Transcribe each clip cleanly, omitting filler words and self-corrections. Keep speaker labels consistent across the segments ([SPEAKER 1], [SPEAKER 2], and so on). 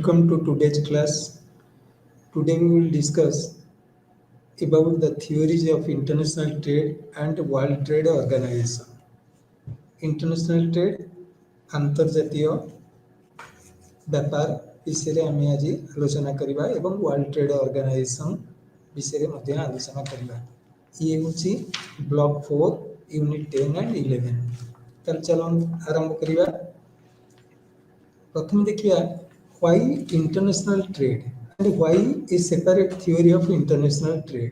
[SPEAKER 1] Welcome to today's class. Today we will discuss about the theories of international trade and World Trade Organization. International trade अंतर्जातीय व्यापार विषय रे आमे आज आलोचना करिबा एवं वर्ल्ड ट्रेड ऑर्गेनाइजेशन विषय रे मध्ये आलोचना करिबा। ये होची ब्लॉक 4 यूनिट 10 एंड 11। तब चलो आरंभ करिबा। प्रथम देखिया why international trade and why a separate theory of international trade.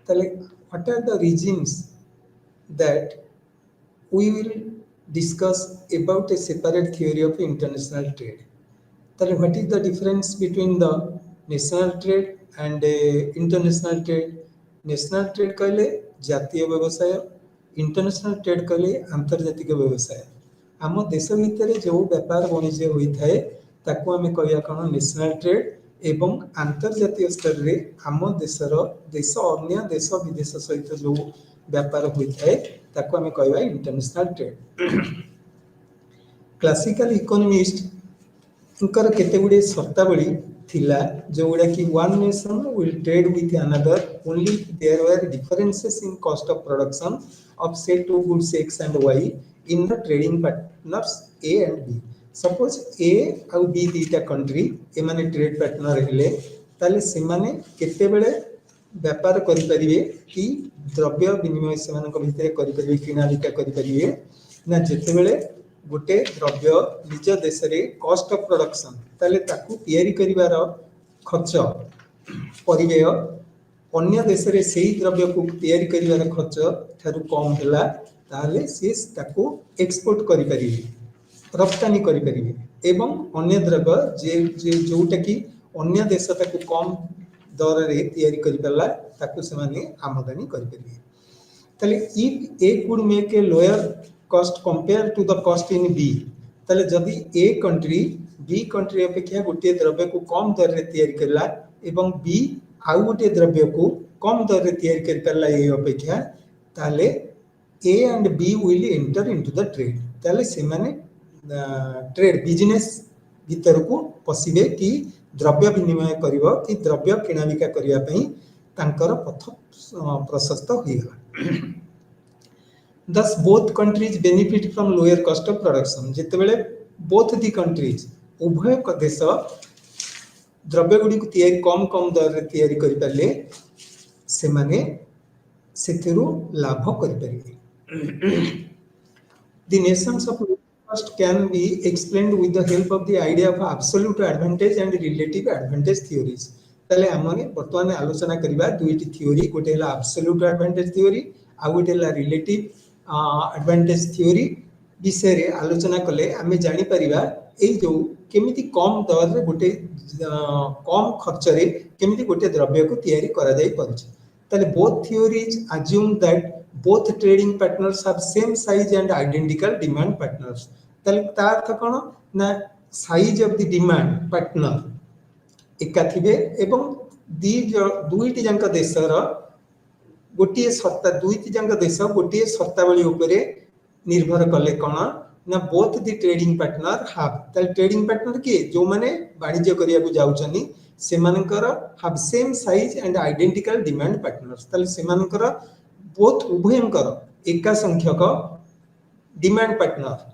[SPEAKER 1] Tale what are the reasons that we will discuss about a separate theory of international trade. Tale what is the difference between the national trade and international trade? National trade कहले जातीय व्यवसाय, international trade कहले अंतर्जातिक व्यवसाय। आम देश भितर जो व्यापार वाणिज्य होता है ताकू आम कहिया कौन नेशनल ट्रेड एवं अंतर्जातीय स्तर रे आम देशर देश अन्य देश विदेश सहित जो व्यापार होता है ताकू आम कहवा इंटरनेशनल ट्रेड। क्लासिकल इकोनॉमिस्ट इनकर केते गुडे शर्तावली थिला जो गुडा कि one nation will trade with another only there were differences in cost of production of say two goods X and Y in the trading partners A and B. Suppose A आउ B दीटा country एमाने trade partner हेले ताले सेमाने केते बेले व्यापार करि परिबे कि द्रव्य विनिमय सेमानक भितरे करि परिबे किना बिका करि परिबे ना जेते बेले गोटे द्रव्य निज देश रे कॉस्ट ऑफ प्रोडक्शन ताले ताकू तयारी करिवार खर्च परिबेय अन्य देश रे सेही द्रव्य को तयारी करिवार खर्च थारु कम होला ताले से ताकू एक्सपोर्ट करि परिबे रफ्तानी करि परिबे एवं अन्य द्रव्य जे जोटा कि अन्य देश ताकू कम दर रे तयारी करि परला ताकू से माने आमदानी करि परिबे। ताले if A could make a lower cost compare to the cost in B ताले जदी ए कंट्री बी कंट्री अपेक्षा गोटे द्रव्य को कम दर रे तयारी करला एवं बी आउ गोटे द्रव्य को कम दर रे तयारी करि परला ए अपेक्षा ताले A and B will enter into the trade. ताले से माने ट्रेड बिजनेस भीतर को पसिबे कि द्रव्य विनिमय करिवो कि द्रव्य किना बिका करिया पई तांकर पथ प्रशस्त होइगला। Thus both countries benefit from lower cost of production। जेते बेले both the countries उभय देश द्रव्य गुडी को तयारी कम कम दर रे तयारी करि परले से माने सेथिरु लाभ करि परिबे। The nations of cost can be explained with the help of the idea of absolute advantage and relative advantage theories। ताले हमने वर्तमान आलोचना करिबा दुईटी थ्योरी गोटे हला absolute advantage theory आ गोटे हला relative advantage theory विषय रे आलोचना कले आमे जानि परिबा ए जो केमिति कम दर रे गोटे कम खर्च रे केमिति गोटे द्रव्य को तयारी करा जाई परछि। ताले both theories assume that both trading partners have same size and identical demand partners। ताले ता अर्थ कोन ना size of the demand partner एका थिबे एवं दुईटी जंक देशर गोटिए सत्ता दुईटी जंक देश गोटिए सत्तावली उपरे निर्भर कले कोन ना both the trading partner have. ताले ट्रेडिंग पार्टनर के जो माने वाणिज्य करिया को जाउचनी सेमानकर have same size and identical demand partners. ताले सेमानकर बोथ उभयंकर एका संख्यक डिमांड पार्टनर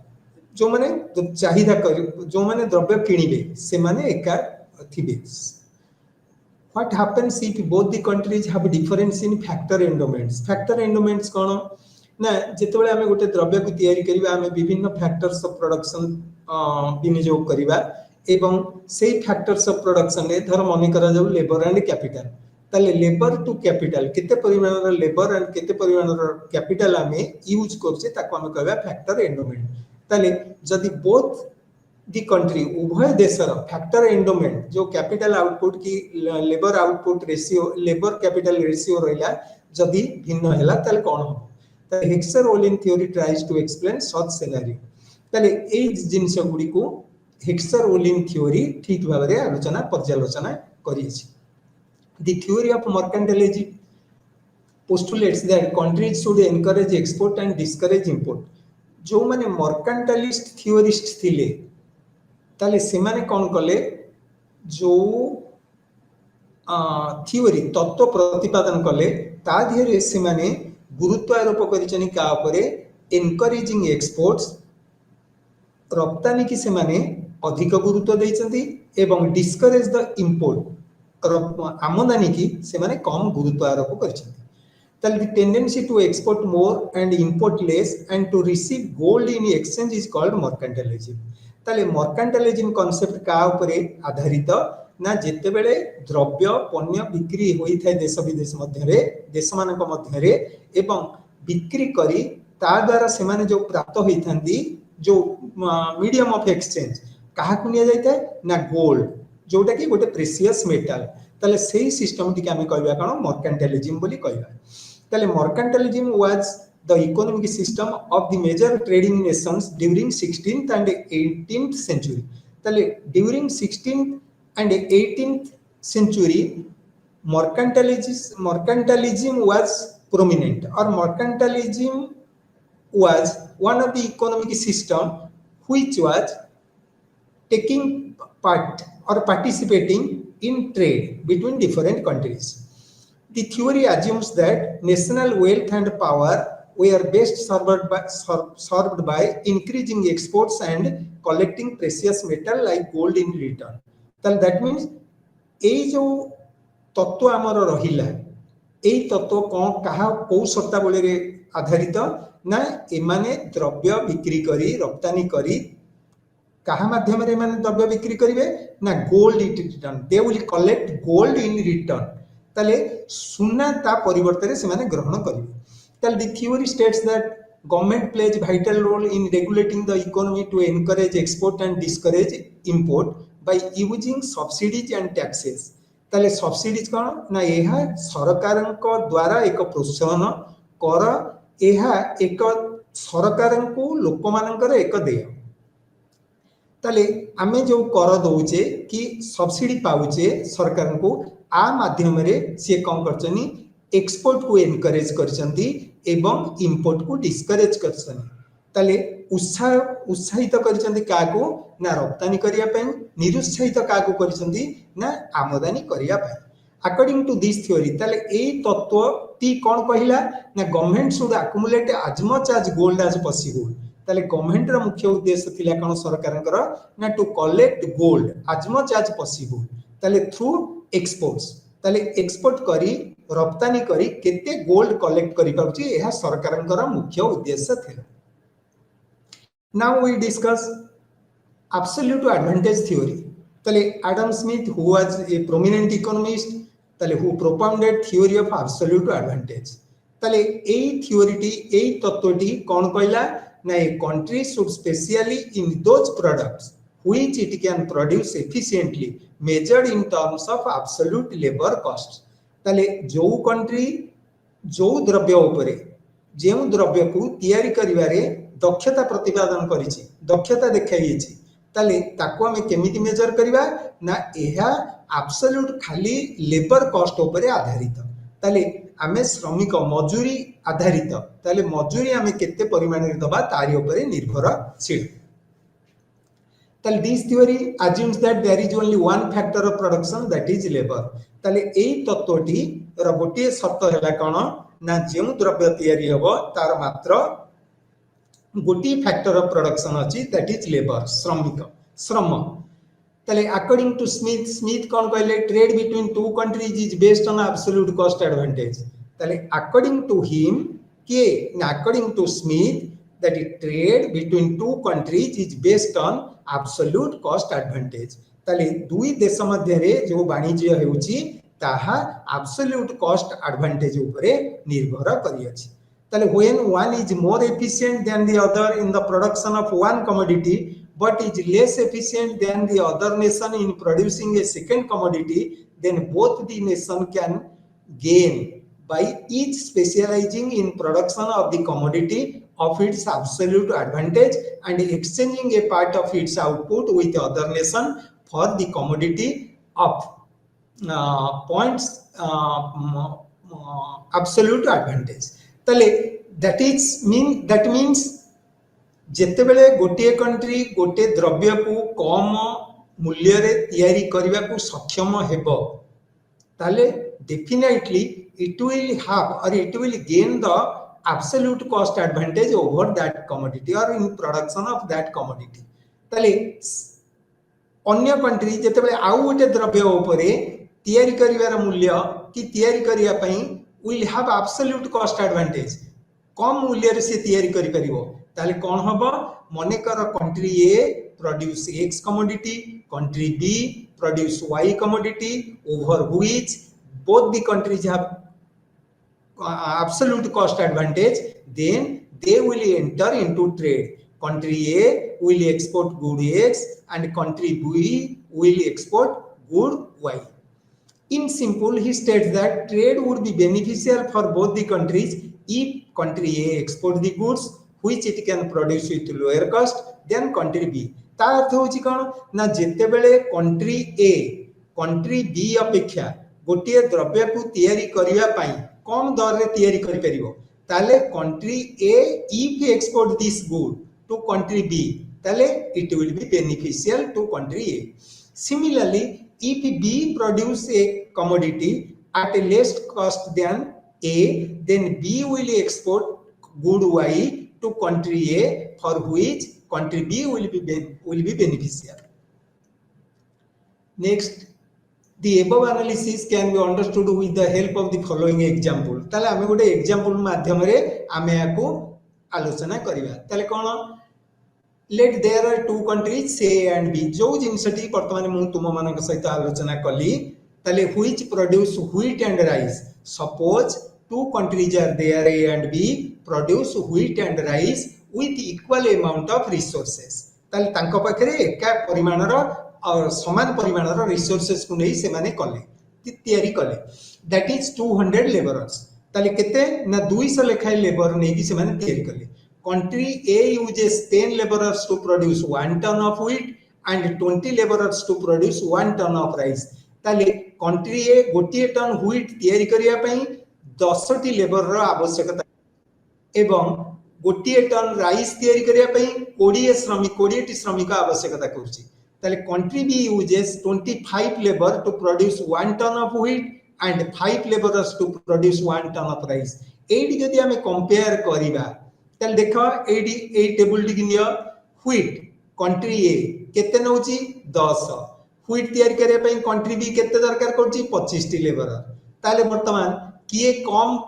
[SPEAKER 1] जो माने चाहिदा कर जो माने द्रव्य किनिबे से माने एका थिबे। What happens if both the countries have difference in factor endowments? Factor endowments कोन ना जेतेबेले हमें गोटे द्रव्य को तयारी करिबा हमें विभिन्न फैक्टर्स ऑफ प्रोडक्शन विनियोग करिबा एवं सेही फैक्टर्स ऑफ प्रोडक्शन रे धर मने करा जाउ लेबर एंड कैपिटल। ताले लेबर टू कैपिटल केते परिमाणर लेबर एंड केते परिमाणर कैपिटल हमें यूज करछे ताको हमें कहबा फैक्टर एंडोमेंट। ताले जदी बोथ दी कंट्री उभय देशर फैक्टर एंडोमेंट जो कैपिटल आउटपुट की labour output ratio labour capital ratio रहला जदी भिन्न हैला ताले कोन हो ताले Heckscher Ohlin theory tries to explain such scenario. ताले ए जिंस गुडी को हेक्सर ओलिन थ्योरी ठीक भाबरे आलोचना पर्यालोचना करिछि। The theory of mercantilism postulates that countries should encourage export and discourage import। जो माने मर्केंटालिस्ट थियोरिस्ट थिले ताले से माने कोन कले जो थियोरी तत्व प्रतिपादन कले ता दिहरे से माने गुरुत्व आरोप करिसनि का उपरे एनकरेजिंग एक्सपोर्ट्स रप्तानी की से माने अधिक गुरुत्व देइछन्ति एवं डिस्करेज द इंपोर्ट आमदानी की से माने कम गुरुत्व आरोप करिसन्ति then the tendency to export more and import less and to receive gold in exchange is called mercantilism ताले mercantilism concept का उपरे आधारित ना जेते बेले द्रव्य पण्य बिक्री होई थाए देश विदेश मध्य रे देश मानक मध्य रे एवं बिक्री करी ता द्वारा से माने जो प्राप्त होई थांती जो मीडियम ऑफ एक्सचेंज कहा कुनिया जाइता ना गोल्ड जोटा कि गोटे प्रेसियस मेटल ताले सेही सिस्टम टी आमे कहबा कोन मर्केंटाइलिज्म बोली कहबा ताले मर्केंटाइलिज्म was the economic system of the major trading nations during 16th and 18th century ताले during 16th and 18th century mercantilism was prominent or mercantilism was one of the economic system which was taking part or participating in trade between different countries. The theory assumes that national wealth and power were best served by increasing exports and collecting precious metal like gold in return. That means এই जो तत्व आमर रहिला এই तत्व कौन कहा कौ शर्तावली रे आधारित ना एमाने द्रव्य बिक्री करी रप्तानी करी कहा माध्यम रे माने द्रव्य बिक्री करिवे ना gold in return they will collect gold in return ताले सुना ता परिवर्तन रे से माने ग्रहण करिवे ताले the theory states that government plays vital role in regulating the economy to encourage export and discourage import by using subsidies and taxes ताले सब्सिडीज कोन ना एहा सरकारक द्वारा एक प्रोत्साहन कर एहा एक सरकारक लोकमानकर एक देय ताले आमे जो कर दउचे कि सब्सिडी पाउचे सरकार को आ माध्यम रे से कम करचनी एक्सपोर्ट को एनकरेज करचंती एवं इंपोर्ट को डिस्करेज करचनी ताले उत्साहित करचंती का को ना रप्तानी करिया पे निरुत्साहित का को करचंती ना आमदानी करिया पे अकॉर्डिंग टू दिस थ्योरी ताले ए तत्व ती कोन कहिला ना government should accumulate as much as gold as possible ताले गवर्नमेंट रा मुख्य उद्देश्य थिला कोन सरकारंकर ना to collect gold as much as possible ताले थ्रू एक्सपोर्ट्स ताले एक्सपोर्ट करी रप्तानी करी केते गोल्ड कलेक्ट करि पाउची एहा सरकारंकर मुख्य उद्देश्य थिला now we discuss absolute advantage theory ताले Adam Smith who was a prominent economist ताले who propounded theory of absolute advantage ताले एई थ्योरीटी एई तत्वटी कोन कहला ना a country should specially in those products which it can produce efficiently measured in terms of absolute labor cost ताले जो country जो द्रव्य उपरे जे द्रव्य को तैयारी करिवारे दक्षता प्रतिपादन करिछि दक्षता देखाइछि ताले ताको हमें केमिति मेजर करिवा ना एहा एब्सोल्यूट खाली लेबर कॉस्ट उपरे आधारित ताले आमे श्रमिक मजूरी आधारित ताले मजूरी आमे केते परिमाण रे दबा तारी ऊपर निर्भरशील ताले this theory assumes that there is only one factor of production that is labor ताले एई तत्वटी र गोटे शर्त हैला कोन ना जे द्रव्य तैयारी हबो तार मात्र गोटे फैक्टर ऑफ प्रोडक्शन अछि दैट इज लेबर श्रमिक श्रम ताले अकॉर्डिंग टू स्मिथ कोन कहले trade between two countries is based on absolute cost advantage ताले अकॉर्डिंग टू हिम के according to Smith that trade between two countries is based on absolute cost advantage ताले दुई देश मध्य रे जो वाणिज्य हेउची ताहा एब्सोल्यूट कॉस्ट एडवांटेज ऊपर निर्भर करि अछि ताले when one is more efficient than the other in the production of one commodity but is less efficient than the other nation in producing a second commodity then both the nation can gain by each specializing in production of the commodity of its absolute advantage and exchanging a part of its output with other nation for the commodity of points absolute advantage ताले that means जेते बेले गोटे country गोटे द्रव्य को कम मूल्य रे तैयारी करबा को सक्षम हेबो ताले definitely it will have or it will gain the absolute cost advantage over that commodity or in production of that commodity ताले अन्य कंट्री जेतेबेले आउ गोटे द्रव्य उपरे तैयारी करिवार मूल्य कि तैयारी करिया पई will have absolute cost advantage कम मूल्य रे से तैयारी करि परिबो ताले कोन हबो मने कर country A produce X commodity country B produce Y commodity over which both the countries have absolute cost advantage then they will enter into trade country A will export good X and country B will export good Y in simple he states that trade would be beneficial for both the countries if country A export the goods which it can produce with lower cost than country B ता अर्थ होची कोन ना जेते बेले country A country B अपेक्षा गोटे द्रव्य को तैयारी करिया पाई कम दर रे तैयारी करि परिबो ताले country A if export this good to country B ताले it will be beneficial to country A similarly if B produce a commodity at a less cost than A then B will export good Y to country A for which country B will be beneficial next The above analysis can be understood with the help of the following example. ताले आमे गोटे example माध्यम रे आमे याको आलोचना करिवा ताले कोन let there are two countries A and B जो जिनसटी वर्तमान मु तुम मानक सहित आलोचना कली ताले which produce wheat and rice suppose two countries are there A and B produce wheat and rice with equal amount of resources ताले तांको पाखरे एका परिमाणर और समान परिमाणर रिसोर्सेस को नहीं से माने कले तैयारी कले दैट इज 200 लेबरर्स ताले केते ना 200 लेखाय लेबर नै कि से माने तैयारी कले country A uses 10 laborers to produce 1 ton of wheat and 20 laborers to produce 1 ton of rice ताले कंट्री ए गोटे टन व्हीट तैयारी करिया पई 10 टी लेबर रो आवश्यकता एवं गोटे टन राइस तैयारी करिया पई 20 टी श्रमिक आवश्यकता करछि ताले country B uses 25 labour to produce 1 ton of wheat and 5 labourers to produce 1 ton of rice एडी जदि हमें कंपेयर करिबा ताले देखो एडी ए टेबल टी नियो व्हीट कंट्री ए केते नउची 10 व्हीट तैयारी करे पई कंट्री बी केते दरकार करची 25 टी लेबर ताले वर्तमान किए कम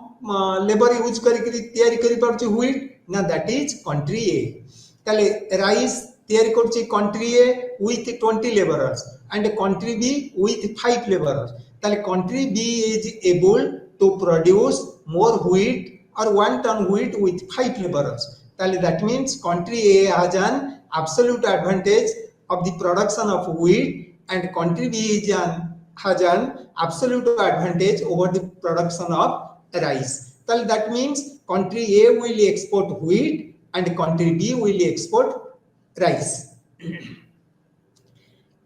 [SPEAKER 1] लेबर यूज करी तैयारी करि परची व्हीट ना दैट इज कंट्री ए ताले राइस तैयारी करची country A with 20 laborers and country B with 5 laborers ताले country B is able to produce more wheat or 1 ton wheat with 5 laborers ताले that means country A has an absolute advantage of the production of wheat and country B has an absolute advantage over the production of rice ताले that means country A will export wheat and country B will export rice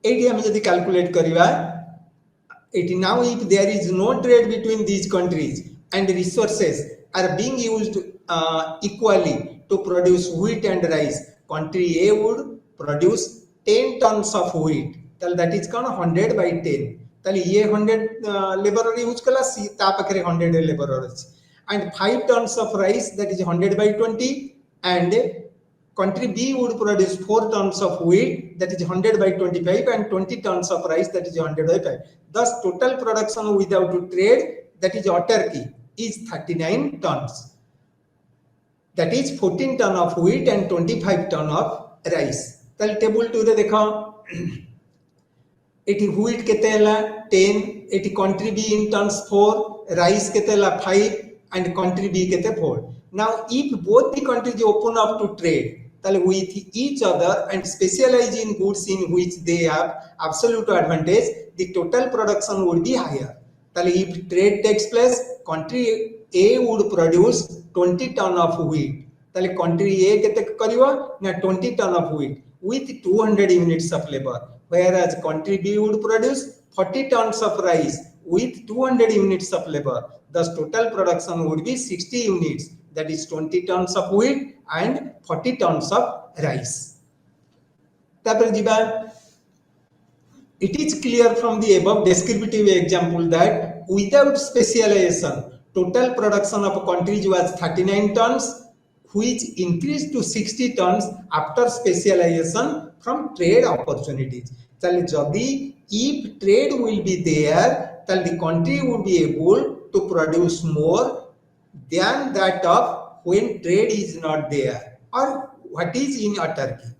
[SPEAKER 1] एटी हम यदि calculate करिवा एटी now if there is no trade between these countries and resources are being used equally to produce wheat and rice country A would produce 10 tons of wheat ताल that is कौन 100 by 10 ताल ये 100 labour use कला ता पाखरे 100 labour अछि and 5 tons of rice that is 100 by 20 and country B would produce 4 tons of wheat that is 100 by 25 and 20 tons of rice that is 100 by 5 thus total production without trade that is autarky is 39 tons that is 14 ton of wheat and 25 ton of rice tal table 2 रे देखो eighty wheat केते हला 10 eighty country B in tons 4 rice केते हला 5 and country B kete 4 now if both the countries open up to trade tale with each other and specialize in goods in which they have absolute advantage the total production would be higher tale if trade takes place country A would produce 20 ton of wheat tale country A kete kariba na 20 ton of wheat with 200 units of labor whereas country B would produce 40 tons of rice with 200 units of labor thus total production would be 60 units that is 20 tons of wheat and 40 tons of rice तापर जिबा It is clear from the above descriptive example that without specialization, total production of countries was 39 tons, which increased to 60 tons after specialization from trade opportunities. So, if trade will be there, then the country would be able to produce more than that of when trade is not there, or what is in a Turkey.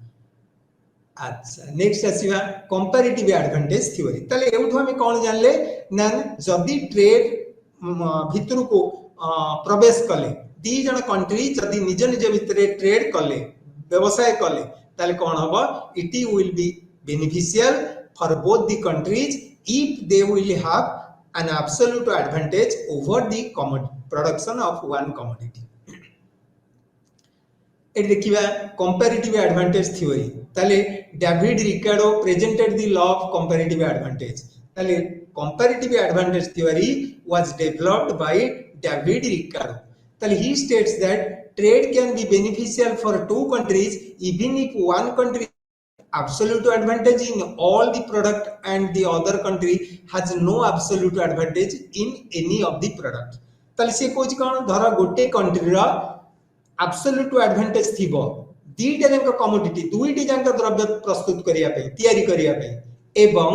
[SPEAKER 1] अच्छा next आसीबा comparative advantage theory तले एउठो हम कोन जानले ना जदी trade भितर को प्रवेश कले दी जण कंट्री जदी निज निज भितर ट्रेड कले व्यवसाय कले तले कोन हबो it will be beneficial for both the countries if they will have an absolute advantage over the production of one commodity. It देखिबा comparative advantage theory ताले David Ricardo presented the law of comparative advantage ताले comparative advantage theory was developed by David Ricardo ताले he states that trade can be beneficial for two countries even if one country absolute advantage in all the product and the other country has no absolute advantage in any of the product ताले से coach कोन धरा गोटे country रा absolute advantage थिबो दीटा जंक commodity दुईटी जंक द्रव्य प्रस्तुत करिया पे तयारी करिया पे एवं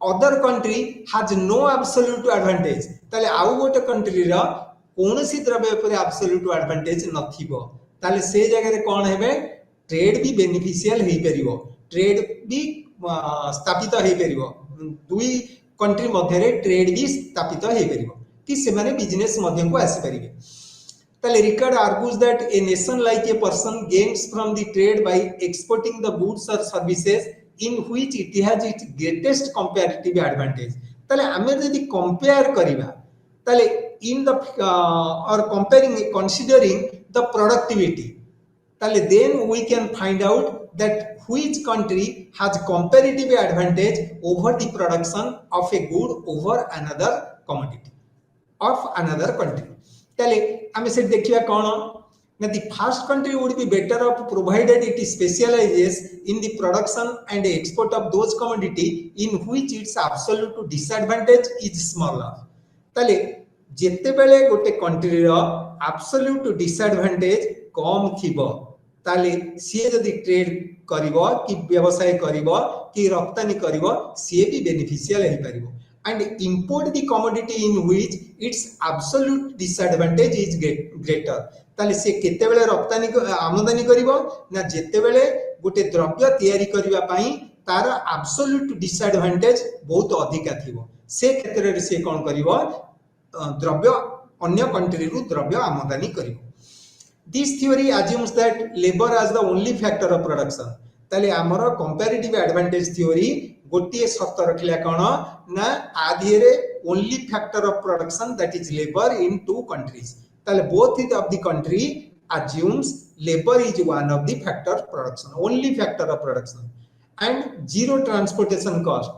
[SPEAKER 1] other country has no absolute advantage ताले आउ गोटे कंट्री रा कोनोसी द्रव्य पर एब्सोल्यूट एडवांटेज नथिबो ताले से जगह रे कोन हेबे ट्रेड भी बेनिफिशियल हेई परिबो ट्रेड भी स्थापित हेई परिबो दुई कंट्री मध्य रे ट्रेड भी स्थापित हेई परिबो कि से माने बिजनेस मध्य को आसी परिबे Ricardo argues that a nation like a person gains from the trade by exporting the goods or services in which it has its greatest comparative advantage. ताले हमें यदि compare करिबा ताले in the or comparing considering the productivity ताले then we can find out that which country has comparative advantage over the production of a good over another commodity of another country. ताले हमें से देखिया कोन ना the first country would be better off provided it specializes in the production and export of those commodity in which its absolute disadvantage is smaller ताले जेते बेले गोटे country रो absolute disadvantage कम थिबो ताले सी जदी ट्रेड करिवो कि व्यवसाय करिवो कि रप्तानी करिवो सी भी बेनिफिशियल हे परिवो and import the commodity in which its absolute disadvantage is greater ताले से केते बेले रप्तानी आमदानी करिवो ना जेते बेले गोटे द्रव्य तयारी करिवा पई तार absolute disadvantage बहुत अधिका थिबो से क्षेत्र रे से कोन करिवो द्रव्य अन्य कंट्री रु द्रव्य आमदानी करिवो this theory assumes that labor as the only factor of production ताले हमर comparative advantage theory गोटे शर्त रखिला कोन ना आधीरे only factor of production that is labor in two countries ताले both of the country assumes labor is one of the factor of production only factor of production and zero transportation cost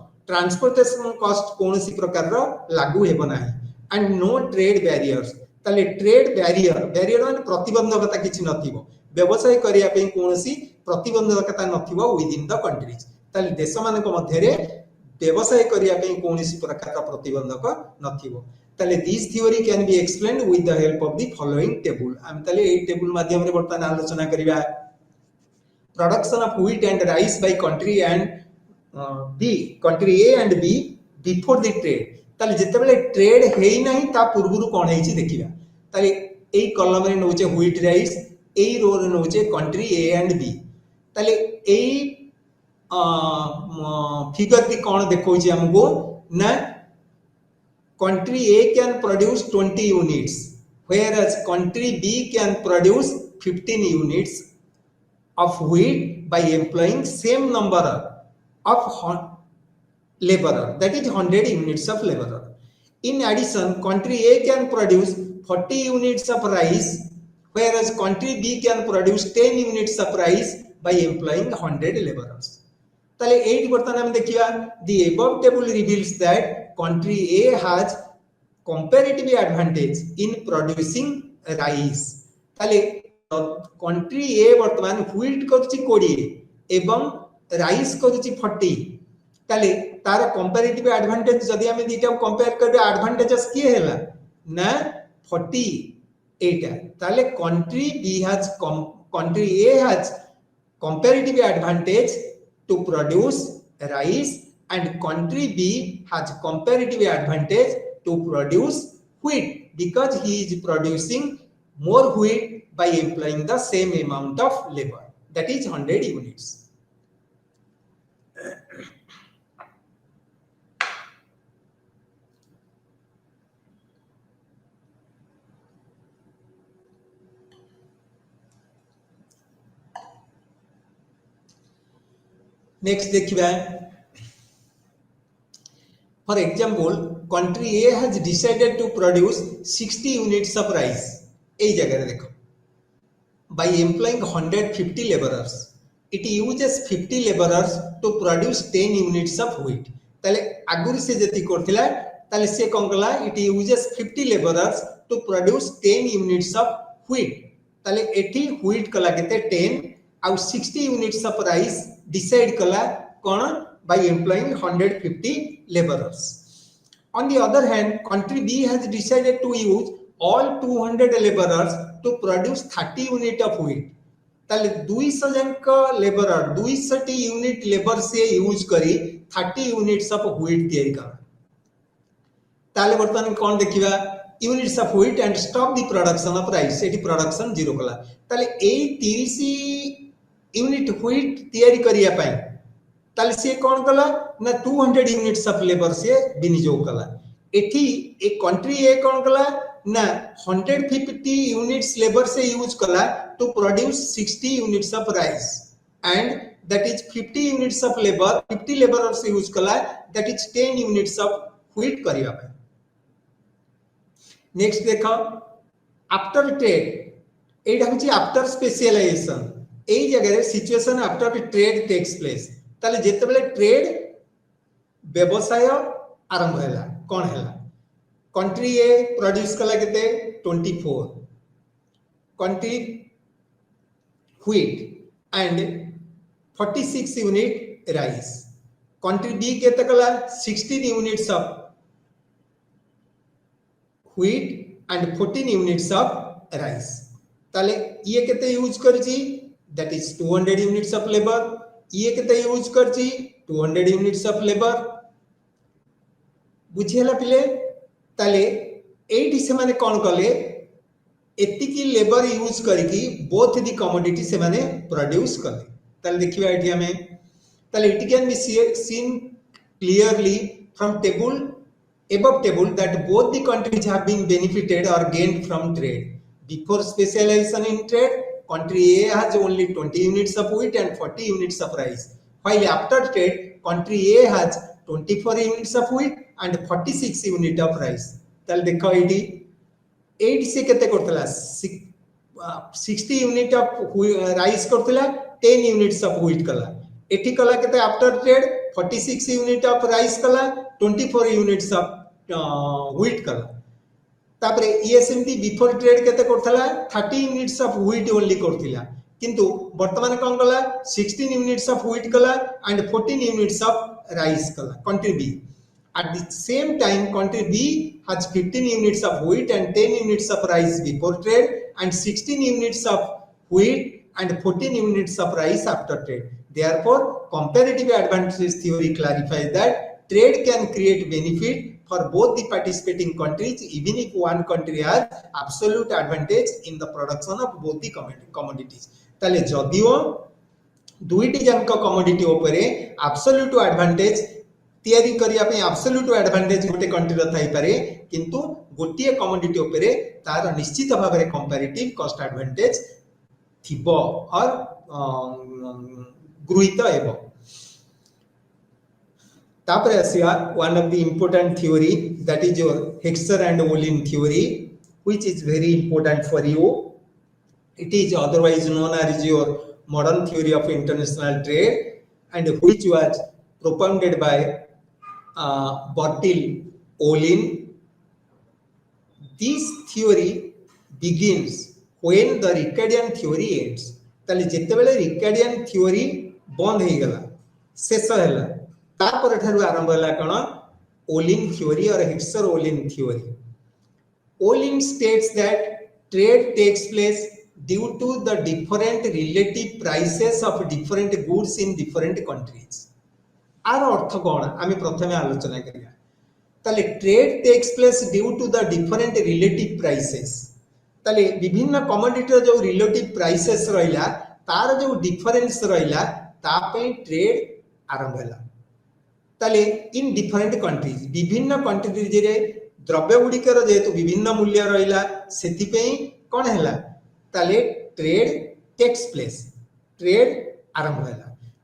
[SPEAKER 1] कोनोसी प्रकार रो लागू हेबो नाही and no trade barriers ताले trade barrier माने प्रतिबंधकता किछि नथिबो व्यवसाय करिया पे कोनोसी प्रतिबंधकता नथिबो विद इन द कंट्रीज ताले देश मानक मध्य रे व्यवसाय करिया पे कोनोसी प्रकार का प्रतिबंधक नथिबो ताले this theory can be explained with the help of the following table हम ताले ए टेबल माध्यम रे वर्तमान आलोचना करिबा production of wheat and rice by country and country A and B before the trade ताले जेते बेले ट्रेड हेई नाही ता पूर्वरु कोन हेई छि देखिबा ताले एई कॉलम रे नउचे व्हीट राइस एई रो रे नउचे कंट्री ए एंड बी ताले एई फिगर की कोन देखौ छि हमको ना country A can produce 20 units whereas country B can produce 15 units of wheat by employing same number of laborer that is 100 units of laborer in addition country A can produce 40 units of rice whereas country B can produce 10 units of rice by employing 100 laborers ताले 8 बर्तन हम देखिया the above table reveals that country A has comparative advantage in producing rice ताले country A वर्तमान wheat करूची 20 एवं rice करूची 40 ताले तार कंपैरेटिव एडवांटेज जदि आम दुटा कंपेयर कर एडवांटेजेस किए हैला ना 48 ताले country B has country A has comparative advantage to produce rice and country B has comparative advantage to produce wheat because he is producing more wheat by employing the same amount of labor, that is 100 units. Next देखिए, for example, country A has decided to produce 60 units of rice. এই জায়গায় দেখো, by employing 150 laborers, it uses 50 laborers to produce 10 units of wheat. ताले आगुरी से जति करथिला ताले से कोन कला, it uses 50 laborers to produce 10 units of wheat. ताले एठी wheat कला केते 10 आउ 60 units of rice decide कला कोन by employing 150 laborers. On the other hand, country B has decided to use all 200 laborers to produce 30 unit of wheat. ताले 200 जनक labourer 200 unit labour से use करी 30 units of wheat तैयारी कर। ताले वर्तमान कोन देखिबा units of wheat and stop the production of rice, eighty production zero कला। ताले ए 30 यूनिट व्हीट तैयारी करिया पई ताले से कोन कला ना 200 यूनिट्स ऑफ लेबर से विनियोग कला। एठी ए कंट्री ए कोन कला ना 150 यूनिट्स लेबर से यूज कला to produce 60 units of rice and that is 50 units of labor 50 laborers से यूज कला, that is 10 units of wheat करिया पे। नेक्स्ट देखो आफ्टर ट्रेड, एटा होची आफ्टर स्पेशलाइजेशन। एई जगह रे situation after trade takes place, ताले जेते बेले ट्रेड व्यवसाय आरंभ हैला कोन हैला, कंट्री ए प्रोड्यूस कला केते 24 country wheat and 46 unit rice, country B केते कला 16 units of wheat and 14 units of rice। ताले ये केते यूज करची, that is 200 units of labor, ये केते यूज करची 200 units of labor। बुझियला पिले, ताले एठी से माने कोन कले एतिकी लेबर यूज करके बोथ दी कमोडिटी से माने प्रोड्यूस करले। ताले देखिबा एठी हमें, ताले it can be seen clearly from table above table that both the countries have been benefited or gained from trade. Before specialization in trade, country A has only 20 units of wheat and 40 units of rice, while after trade country A has 24 units of wheat and 46 units of rice। ताले देखो एठी 8 से केते Kartala 60 unit of rice Kartala, 10 units of wheat कला। एठी कला केते after trade 46 unit of rice कला, 24 यूनिट्स ऑफ व्हीट कला। तापरे ईएसएमटी बिफोर ट्रेड केते करतला 30 यूनिट्स ऑफ व्हीट ओनली करतिला, किंतु वर्तमान कोन कला 16 यूनिट्स ऑफ व्हीट कला एंड 14 यूनिट्स ऑफ राइस कला country B. At the same time, country B has 15 units of wheat and 10 units of rice before trade and 16 units of wheat and 14 units of rice after trade. Therefore, comparative advantage theory clarifies that trade can create benefit for both the participating countries even if one country has absolute advantage in the production of both the commodities। ताले जदियो दुईटी जानक commodity उपरे absolute advantage तैयारी करिया पे absolute advantage गोटे country रो Thai पारे, किंतु गोटिए commodity उपरे तार निश्चित भाव रे कंपैरेटिव कॉस्ट एडवांटेज थिबो और गृहीत हेबो। तापरे आसिया one of the important theory, that is your Heckscher and Ohlin theory, which is very important for you. It is otherwise known as your modern theory of international trade and which was propounded by Bertil Ohlin. This theory begins when the Ricardian theory ends। ताले जेते बेले Ricardian theory बंद हे गला, शेष हैला, तापर ठारू आरंभ होला कौन ओलिन थ्योरी और Heckscher Ohlin theory. Olin states that trade takes place due to the different relative prices of different goods in different countries. आर अर्थ कौन आम प्रथम आलोचना करिया. ताले trade takes place due to the different relative prices. ताले विभिन्न कमोडिटी जो रिलेटिव प्राइसेस रहिला तार जो डिफरेंस रहिला ता पे ट्रेड आरंभ होला. ताले इन डिफरेंट कंट्रीज विभिन्न कंट्रीज रे द्रव्य गुड़िकर जेहेतु विभिन्न मूल्य रहा से कौन है ताले ट्रेड टेक्स प्लेस ट्रेड आरंभ है.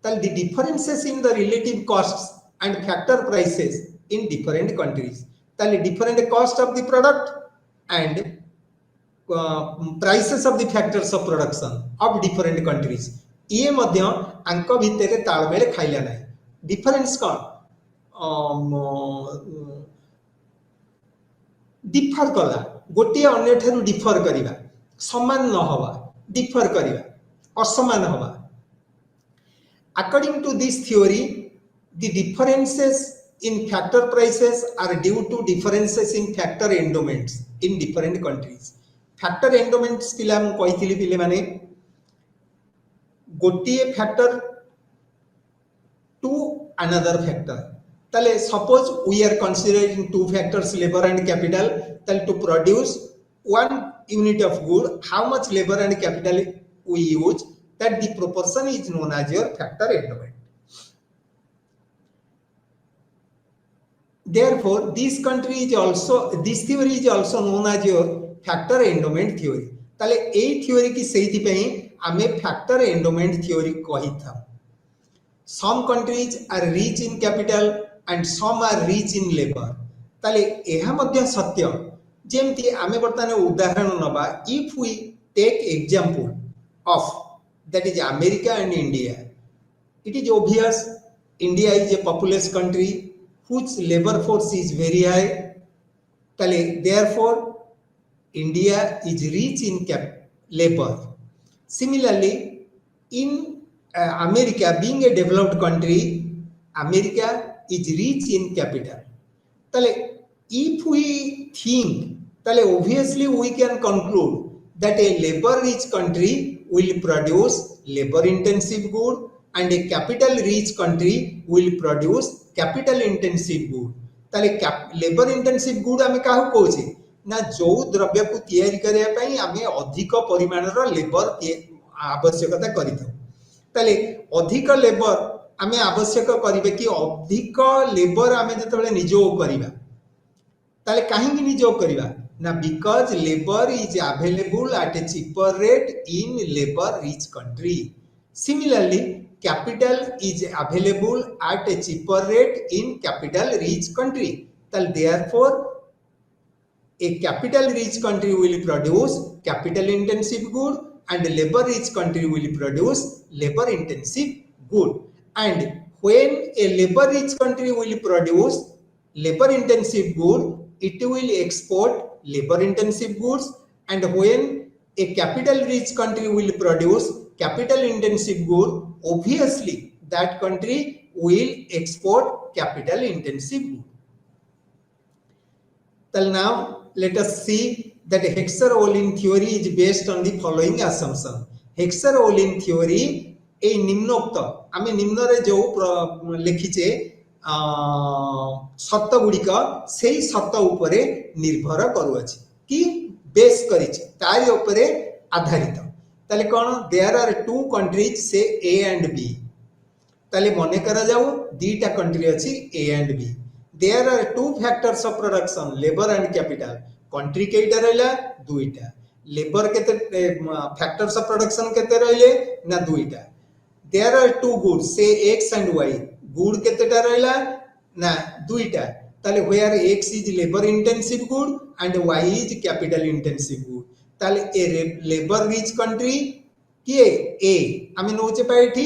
[SPEAKER 1] The differences in the relative costs and factor prices in different countries. ताले different cost of the product and prices of the factors of production of different countries ये आंक भितर तालमेल खाइला ना. Difference कौन डिफर कला गोटे अन्य ठारू डिफर करिबा समान न हवा डिफर करिबा असमान हवा. According to this theory the differences in factor prices are due to differences in factor endowments in different countries. Factor endowments पिला मु कहिथिली पिले माने गोटे फैक्टर टू अनदर फैक्टर. ताले suppose we are considering two factors labor and capital. Talle to produce one unit of good how much labor and capital we use that the proportion is known as your factor endowment. Therefore this theory is also known as your factor endowment theory. ताले ए theory की सेही पे आमे factor endowment theory कही था. Some countries are rich in capital and some are rich in labor. ताले एहा मध्य सत्य जेमती आमे वर्तमान उदाहरण नबा. If we take example of that is America and India, it is obvious India is a populous country whose labor force is very high. ताले therefore India is rich in labor. Similarly in America being a developed country, America is rich in capital. Tale if we think tale obviously we can conclude that a labor rich country will produce labor intensive good and a capital rich country will produce capital intensive good. Tale labor intensive good आमे काहू कहूचे ना जो द्रव्य को तैयारी करिया पई आमे अधिक परिमाण रो लेबर आवश्यकता करिथौ. ताले अधिक लेबर आमे आवश्यक करिवे कि अधिक लेबर आमे जतबेले नियोग करिबा ताले काहेकि नियोग करिबा ना because labour is available at A cheaper rate in labour rich country. Similarly capital is available at A cheaper rate in capital rich country. ताले therefore a capital rich country will produce capital intensive good and labor rich country will produce labor intensive good. And when a labor rich country will produce labor intensive good, it will export labor intensive goods. And when a capital rich country will produce capital intensive good, obviously that country will export capital intensive good. Till now let us see that Hexer-Ohlin theory is based on the following assumption. Hexer-Ohlin theory ए निम्नोक्त आमे निम्न रे जो लिखिचे सत्य गुड़िक से सत्य उपरे निर्भर करुअछि कि बेस करिछि तारि उपरे आधारित. ताले कोन देयर आर टू कंट्रीज से ए एंड बी. ताले मने करा जाऊ दीटा कंट्री अछि A and B. There are two factors of production labour and capital. Country केइटा रहला दुईटा. लेबर केते फैक्टर्स ऑफ प्रोडक्शन केते रहले ना दुईटा. There are two goods say X and Y. Good केतेटा रहला ना दुईटा. ताले where X is labor intensive good and Y is capital intensive good. ताले a labor rich country किए A आमे नोचे पाइठी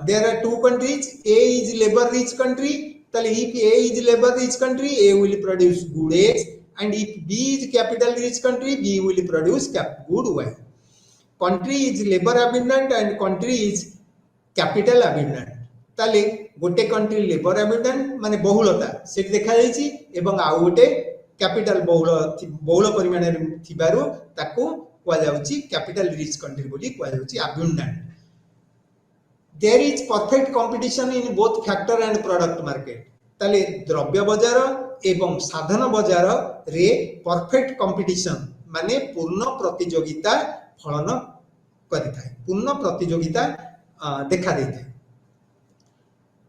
[SPEAKER 1] there are two countries A is labor rich country. ताले if A is labor rich country A will produce good X and if B is capital rich country B will produce good Y. Country is labor abundant and country is capital abundant. ताले गोटे country labour abundant माने बहुलता से देखा जाइछि एवं आउ गोटे कैपिटल बहुल परिमाण थिबारु ताकू कुआ जाउछि कैपिटल रिच कंट्री बोली कुआ जाउछि abundant there is perfect competition in both factor and product market ताले द्रव्य बाजार एवं साधन बाजार रे परफेक्ट कंपटीशन माने पूर्ण प्रतियोगिता फलन करिथाय पूर्ण प्रतियोगिता देखा देथाय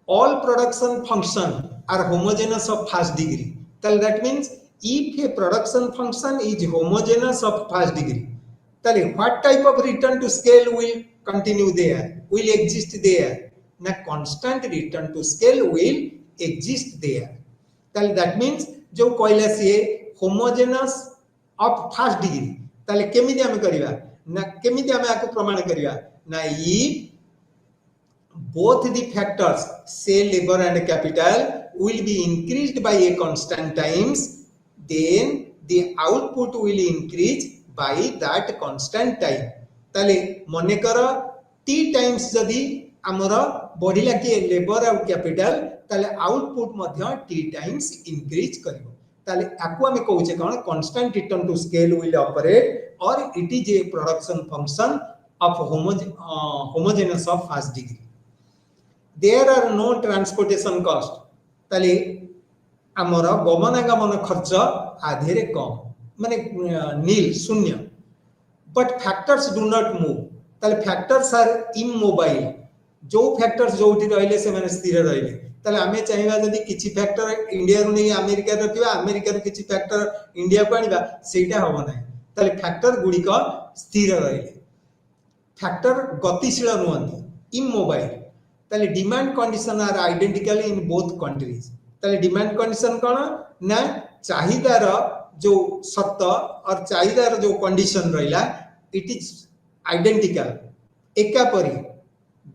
[SPEAKER 1] all production function are homogeneous of first degree tell that means if a production function is homogeneous of first degree tell what type of return to scale will continue there will exist there na constant return to scale will exist there tell that means जो कहला से homogeneous of first degree tell केमिति हम करिवा ना केमिति हम आको प्रमाण करिवा ना if both the factors say labor and capital will be increased by a constant times then the output will increase by that constant time ताले मने कर t times जदी हमर बढ़िला के लेबर और कैपिटल ताले आउटपुट मध्य t times इंक्रीज करिवो ताले आकु हम कहूचे कोन constant return to scale will operate और it is a production function of homogenous of first degree there are no transportation cost ताले हमर गमनागमन खर्च आधेरे कम माने नील शून्य but factors do not move ताले factors are immobile जो factors जोठी रहले से माने स्थिर रहले ताले हमें चाहिबा जदी किछि फैक्टर इंडिया रो नै अमेरिका रखिबा अमेरिका रो किछि फैक्टर इंडिया को आनिबा सेटा होबो नै ताले फैक्टर गुडी को स्थिर रहले फैक्टर गतिशील नहंती immobile ताले demand condition are identical in both countries ताले डिमांड कंडीशन कोन ना चाहिदार जो सत्त और चाहिदार जो कंडीशन रहिला इट इज आइडेंटिकल एका परी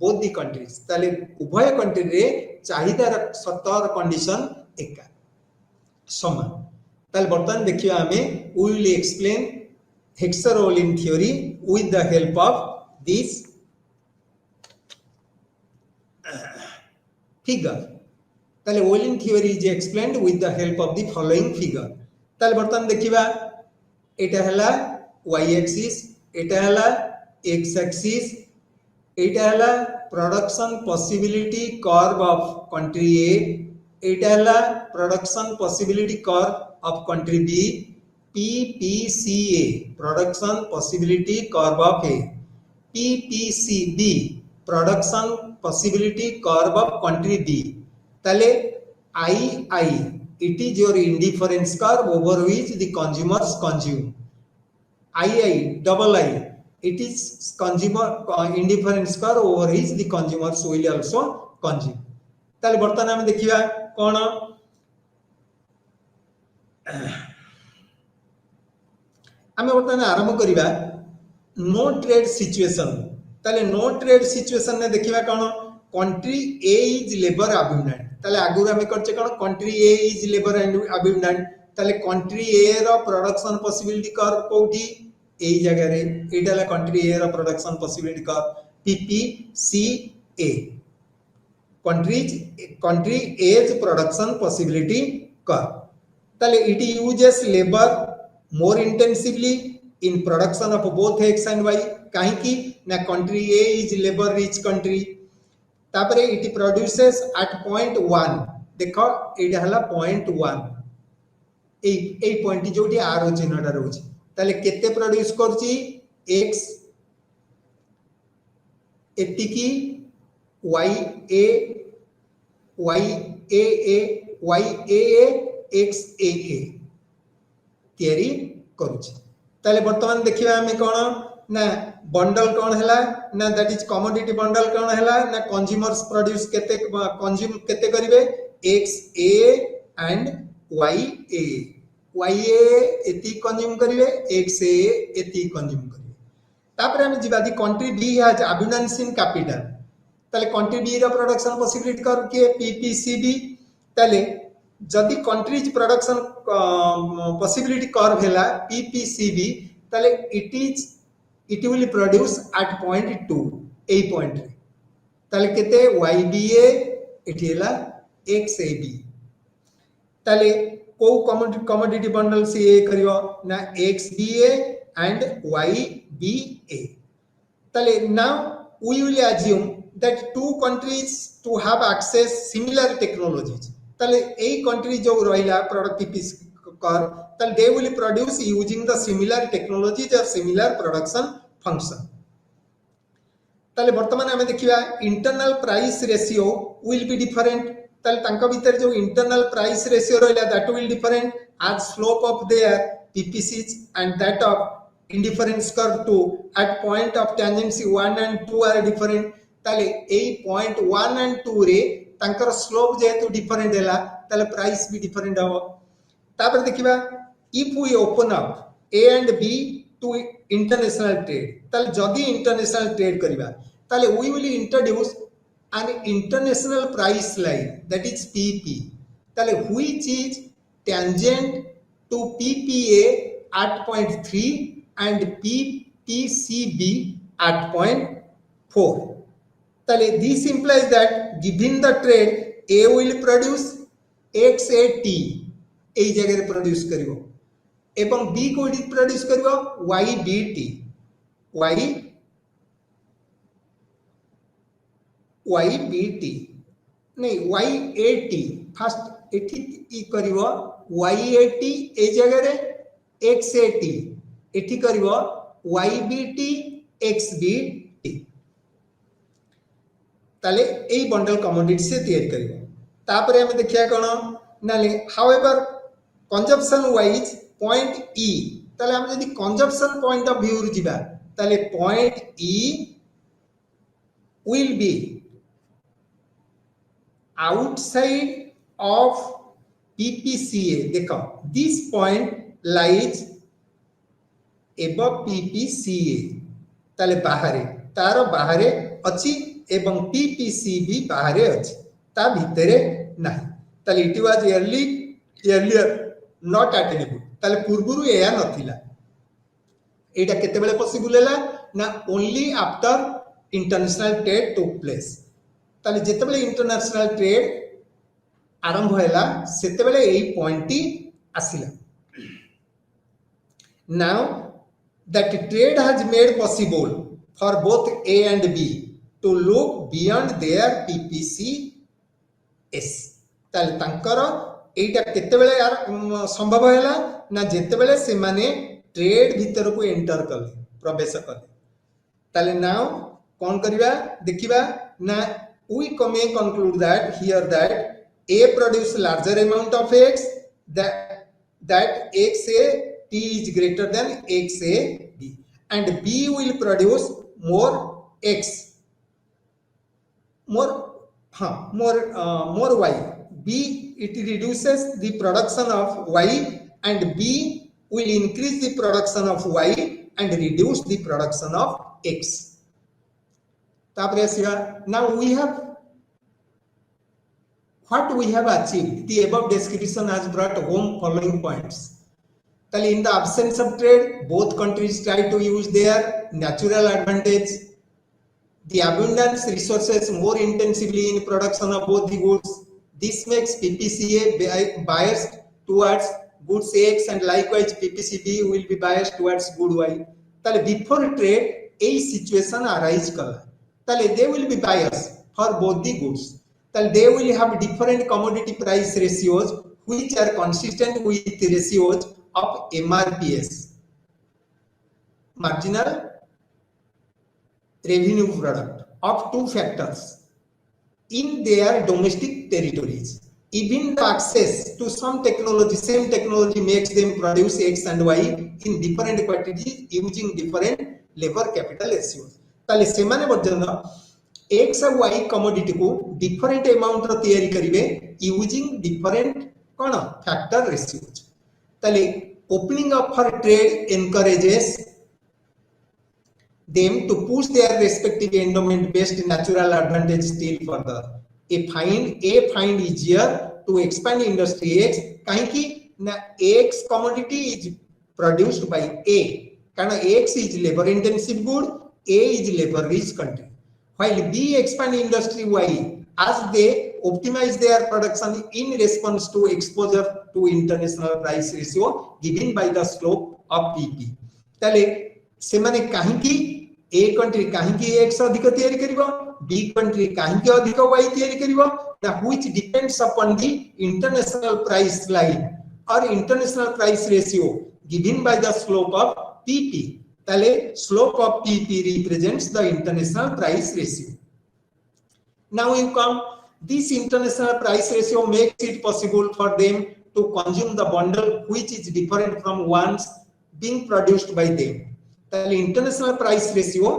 [SPEAKER 1] बोथ दी कंट्रीज ताले उभय कंट्री रे चाहिदार सत्त और कंडीशन एका समान ताले बर्तमान देखियो हमें we will explain Heckscher role in theory with the help of this figure ताले Wheeling theory is explained with the help of the following figure ताले बर्तमान देखिबा एटा हला y axis एटा हला x axis एटा हला production possibility curve of country A एटा हला production possibility curve of country B PPCA production possibility curve of A PPCB production possibility curve of country B tale II it is your indifference curve over which the consumers consume II it is consumer indifference curve over which the consumers will also consume tale bartan ame dekhiba kono ame bartan आरंभ करिबा no trade situation ताले no trade situation ने देखिबा कोन country A is labour abundant ताले आगुर हम करचे कोन country A is labour abundant ताले कंट्री ए रो प्रोडक्शन पॉसिबिलिटी कर्व कोठी एई जगह रे एटाला कंट्री ए रो production possibility curve PPCA country A's production possibility curve ताले it uses labour more intensively in production of both X and Y काहे की ना country A is labour rich country तापरे इट प्रोड्यूसेस एट पॉइंट 1 देखो एटा हला point 1 A point जोटी are चिन्हटा रहउची ताले केते produce करची x एतिकी y a x a तयारी करूची ताले वर्तमान देखिबा हमें कोन ना बंडल कौन हैला ना दैट इज कमोडिटी बंडल कौन हैला ना कंज्यूमर्स प्रोड्यूस केते कंज्यूम केते करिवे x a and y a एति कंज्यूम करिवे x a एति कंज्यूम करिवे तापर हम जिबा दी country B has abundance in capital ताले कंट्री B रो प्रोडक्शन पॉसिबिलिटी कर के PPCB ताले जदी कंट्रीज प्रोडक्शन पॉसिबिलिटी कर्व हैला PPCB ताले it will produce at point 2 a point ताले केते YBA एठी हला XAB ताले को कमोडिटी बंडल से ए करियो ना XBA and YBA ताले now we will assume that two countries to have access similar technologies ताले ए कंट्री जो रहिला प्रोडक्ट पीपीसी कर ताले they will produce using the similar technologies or similar production function ताले वर्तमान हमें देखिबा internal price ratio will be different ताले तांका भीतर जो इंटरनल प्राइस रेशियो रहिला that will different as slope of their PPCs and that of indifference curve 2 at point of tangency 1 and 2 are different ताले ए point 1 and 2 रे तांकर slope जेतु different हैला ताले प्राइस भी डिफरेंट हो तापर देखिबा if we open up A and B to international trade ताले जदी इंटरनेशनल ट्रेड करिबा ताले we will introduce an international price line that is PP ताले which is tangent to PPA at point 3 and PPCB at point 4 ताले this implies that given the trade A will produce XAT ए जगह produce करिवो एवं B को produce करिवो YBT YBT नहीं YAT first एठी ई करिवो YAT ए जगह रे XAT एठी करिवो YBT XBT ताले ए बंडल कमोडिटी से तैयार करिवो तापर हम देखिया कोन नाले however consumption wise point E ताले हम यदि कंजप्शन पॉइंट ऑफ व्यू जिबा ताले point E will be outside of PPCA देखो this point lies above PPCA ताले बाहरे तारो बाहरे अछि एवं PPC भी बाहरे अछि ता भितरे नाही ताले it was earlier not attainable ताले पूर्वरु एया नथिला एटा केते बेले पॉसिबल हैला ना only after international trade took place ताले जेते बेले इंटरनेशनल ट्रेड आरंभ हैला सेते बेले एई point आसिला now that trade has made possible for both A and B to look beyond their PPCS ताले तांकर एटा केते बेले यार संभव हैला ना जेते बेले से माने ट्रेड भीतर को एंटर करले प्रवेश करले ताले नाउ कोन करिबा देखिबा ना we may conclude that here that A produce larger amount of X that XAT is greater than XAB and B will produce more X more Y B it reduces the production of Y and B will increase the production of Y and reduce the production of X. Now we have what we have achieved. The above description has brought home following points. In the absence of trade, both countries try to use their natural advantage. The abundance resources more intensively in production of both the goods. This makes PPCA biased towards goods X and likewise PPCB will be biased towards good Y. Tale before trade, a situation arise kala. Tale they will be biased for both the goods. Tale they will have different commodity price ratios which are consistent with the ratios of MRPS, marginal revenue product, of two factors in their domestic territories. Even the access to some technology, same technology makes them produce X and Y in different quantities using different labor capital ratios. ताले सेमाने version X और Y commodity को different amount रो तैयारी करिवे using different कोन factor ratios. ताले opening up for trade encourages them to push their respective endowment based natural advantage still further. A find easier to expand industry X kaiki na X commodity is produced by A कारण X is labor intensive good, A is labor rich country, while B expand industry Y as they optimize their production in response to exposure to international price ratio given by the slope of PP. ताले से माने कहीं की A country कहीं की X अधिक तैयारी करिवो, B country कहीं की अधिक Y तैयारी करिवो, that which depends upon the international price line or international price ratio given by the slope of PP. ताले slope of PP represents the international price ratio. Now you come, this international price ratio makes it possible for them to consume the bundle which is different from ones being produced by them. ताले international price ratio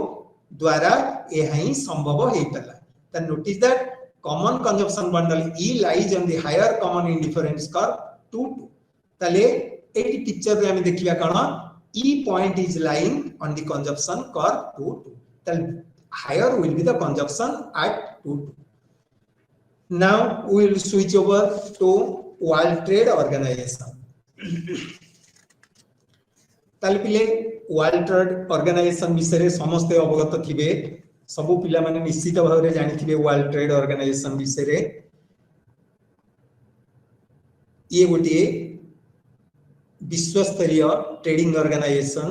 [SPEAKER 1] द्वारा यह ही संभव है पहला. Then notice that common consumption bundle E lies on the higher common indifference curve 2. ताले एक picture में हमें देखिए कौन E point is lying on the consumption curve 2. Then higher will be the consumption at 2. Now we will switch over to World Trade Organization. ताले पिले world trade organisation विषय समस्त अवगत थिबे, सबु पिला माने निश्चित भाव रे जानि थिबे वर्ल्ड ट्रेड ऑर्गेनाइजेशन विषय. ये गोटे विश्व स्तरीय trading organization.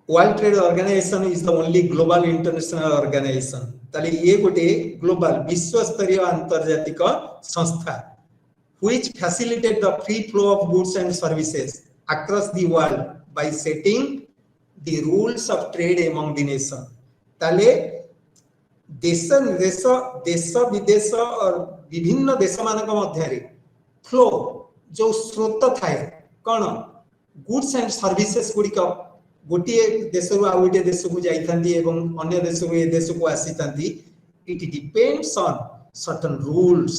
[SPEAKER 1] World trade organization is the only global international organization. ताले ये गोटे ग्लोबल विश्व स्तरीय अंतर्जातिक संस्था which facilitate the free flow of goods and services across the world by setting the rules of trade among the nation. ताले देश विदेश और विभिन्न देश मानक मध्यरे फ्लो जो स्रोत थाए कौन गुड्स एंड सर्विसेस गुड़िक गोटे देश रु आ गोटे देश को जाइथांती एवं अन्य देश को ए देश को आसीथांती. It depends on certain rules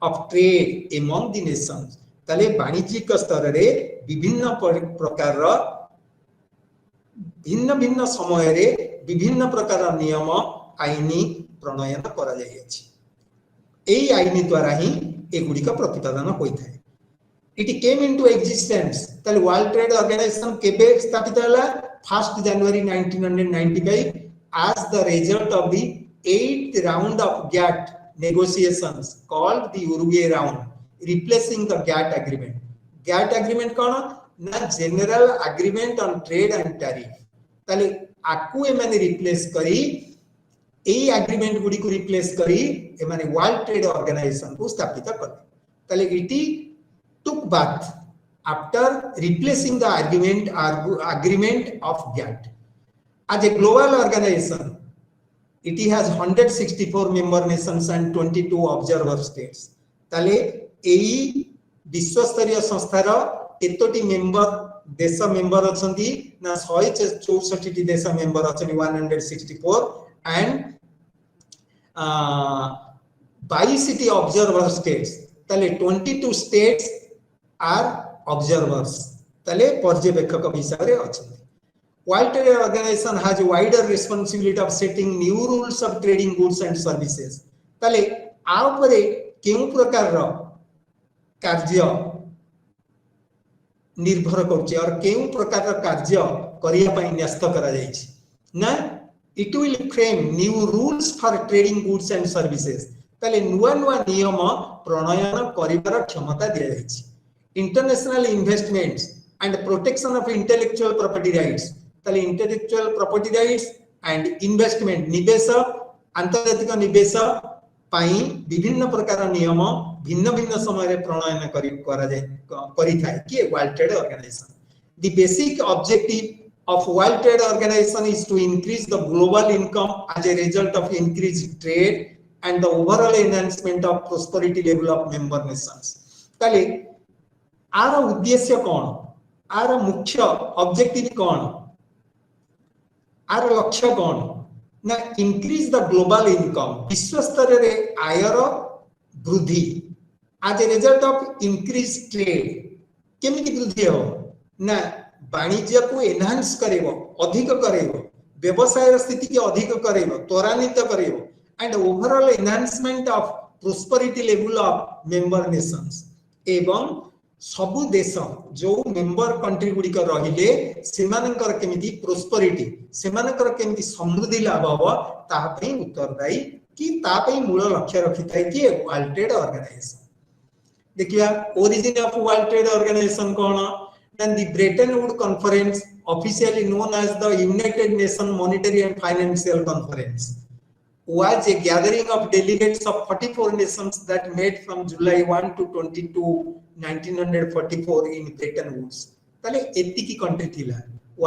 [SPEAKER 1] of trade among the nations. ताले वाणिज्यिक स्तर रे विभिन्न प्रकार भिन्न भिन्न समय रे विभिन्न प्रकार नियम आईनी प्रणयन करा जाय अछि. एई आईनी द्वारा ही एगुड़िक प्रतिपादन होइथाय. It came into existence. ताले वर्ल्ड ट्रेड ऑर्गेनाइजेशन केबे स्थापित हला 1 जनवरी 1995 as the result of the 8th round of GATT negotiations called the Uruguay round, replacing the GATT agreement. GATT agreement कौन ना general agreement on trade and tariff. ताले आकु एमाने replace करी ए agreement गुडी को replace करी एमाने वर्ल्ड ट्रेड ऑर्गेनाइजेशन को स्थापित कर. ताले इटी took birth after replacing the agreement of GATT. As a global organization, it has 164 member nations and 22 observer states. ताले एई विश्व स्तरीय संस्थार एतोटी मेंबर देश मेंबर अछंती ना 164 टी देश मेंबर अछनी 164 एंड 22 टी ऑब्जर्वर स्टेट्स. ताले 22 स्टेट्स आर ऑब्जर्वर्स. ताले पर्यवेक्षक हिसाब रे अछंती. World Trade Organization has a wider responsibility of setting new rules of trading goods and services. ताले आ उपरे केउ प्रकार रो कार्य निर्भर करछि और केउ प्रकार रो कार्य करिया पई न्यस्त करा जायछि ना. It will frame new rules for trading goods and services. ताले नुवा नुवा नियम प्रणयन करिवार क्षमता दिया जायछि. International investments and protection of intellectual property rights. ताले intellectual property rights and investment निवेश अंतर्जातिक निवेश पाई विभिन्न प्रकार नियम भिन्न भिन्न समय रे प्रणयन करी थाए कि world trade organization. The basic objective of world trade organization is to increase the global income as a result of increased trade and the overall enhancement of prosperity level of member nations. ताले आर उद्देश्य कोन, आर मुख्य objective कोन, आर लक्ष्य कोन ना इंक्रीज द ग्लोबल इनकम. विश्व स्तर रे आयर वृद्धि as a result of increase trade. केमिति वृद्धि हो ना वाणिज्य को एनहांस करेबो, अधिक करेबो, व्यवसाय स्थिति के अधिक करेबो, त्वरान्वित करेबो and overall enhancement of prosperity level of member nations एवं सबु देश जो मेंबर कंट्री गुड़िक रहिले सेमानकर केमिति प्रोस्पेरिटी सेमानकर केमिति समृद्धि लाभ हो तापई उत्तरदायी कि तापई मूल लक्ष्य रखि थाए कि वर्ल्ड ट्रेड ऑर्गेनाइजेशन देखिया origin of world trade organization कोन then the Bretton Wood conference officially known as the United Nation monetary and financial conference was a gathering of delegates of 44 nations that met from July 1 to 22 1944 in Bretton Woods tale etiki country thila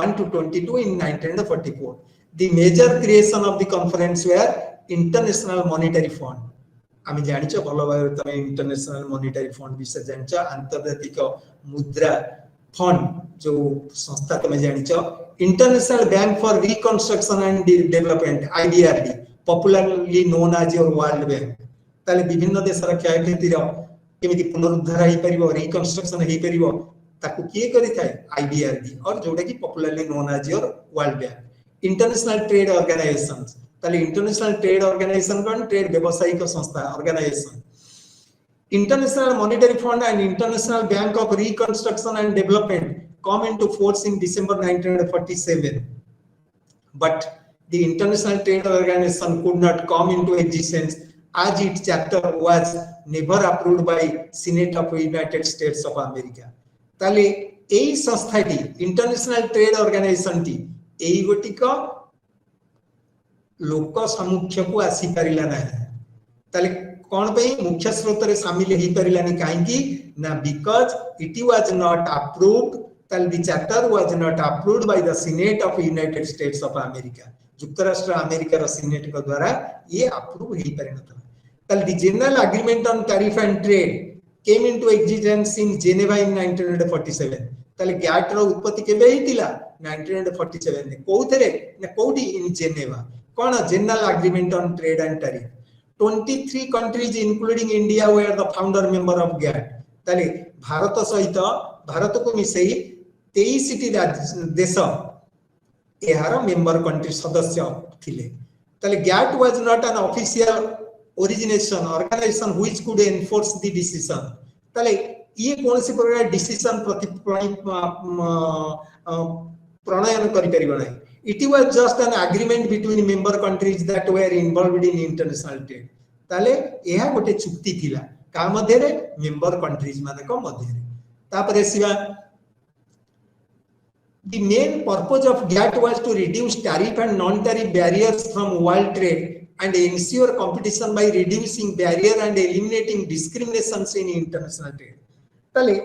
[SPEAKER 1] 1 to 22 in 1944 the major creation of the conference were international monetary fund आम जानिच भल भाव तुम international monetary fund विषय जानिच आंतर्जातिक मुद्रा fund जो संस्था तुम जानिच international bank for reconstruction and development IDRD popularly known as your world bank ताले विभिन्न देशर क्षयक्षतिर केमिति पुनरुद्धार हो परिबो रिकंस्ट्रक्शन हो परिबो ताकू किए करि थाए आईडीआरडी और जोटा की popularly known as your world bank international trade organisation ताले इंटरनेशनल ट्रेड ऑर्गेनाइजेशन कौन ट्रेड व्यवसायिक संस्था organization international monetary fund and international bank of reconstruction and development come into force in December 1947 but the International Trade Organization could not come into existence as its chapter was never approved by Senate of United States of America ताले एई संस्था टी international trade organisation टी एई गोटिका लोक समुख्य को आसी परिला नाही ताले कोन पे मुख्य स्रोत रे शामिल ही परिलानी काहेकि ना because it was not approved ताले the chapter was not approved by the senate of United States of America युक्तराष्ट्र अमेरिका रो सीनेट को द्वारा ये अप्रूव ही परिणत ताले the general agreement on tariff and trade came into existence in Geneva in 1947 ताले गैट रो उत्पत्ति केबे हितिला 1947 ने कोथरे ने कोडी इन जेनेवा कोन general agreement on trade and tariff 23 countries including India were the founder member of GATT ताले भारत सहित भारत को मिसई 23 टी देश एहार मेंबर कंट्री सदस्य थिले ताले GATT was not an official origination organization which could enforce the decision ताले ये कौन सी प्रकार डिसीजन प्रणयन करि परिबो नै It was just an agreement between member countries that were involved in international trade. ताले एहा गोटे चुक्ति थिला का मध्ये रे मेंबर कंट्रीज माने को मध्ये रे तापरे सिवा The main purpose of GATT was to reduce tariff and non-tariff barriers from world trade and ensure competition by reducing barrier and eliminating discriminations in international trade. ताले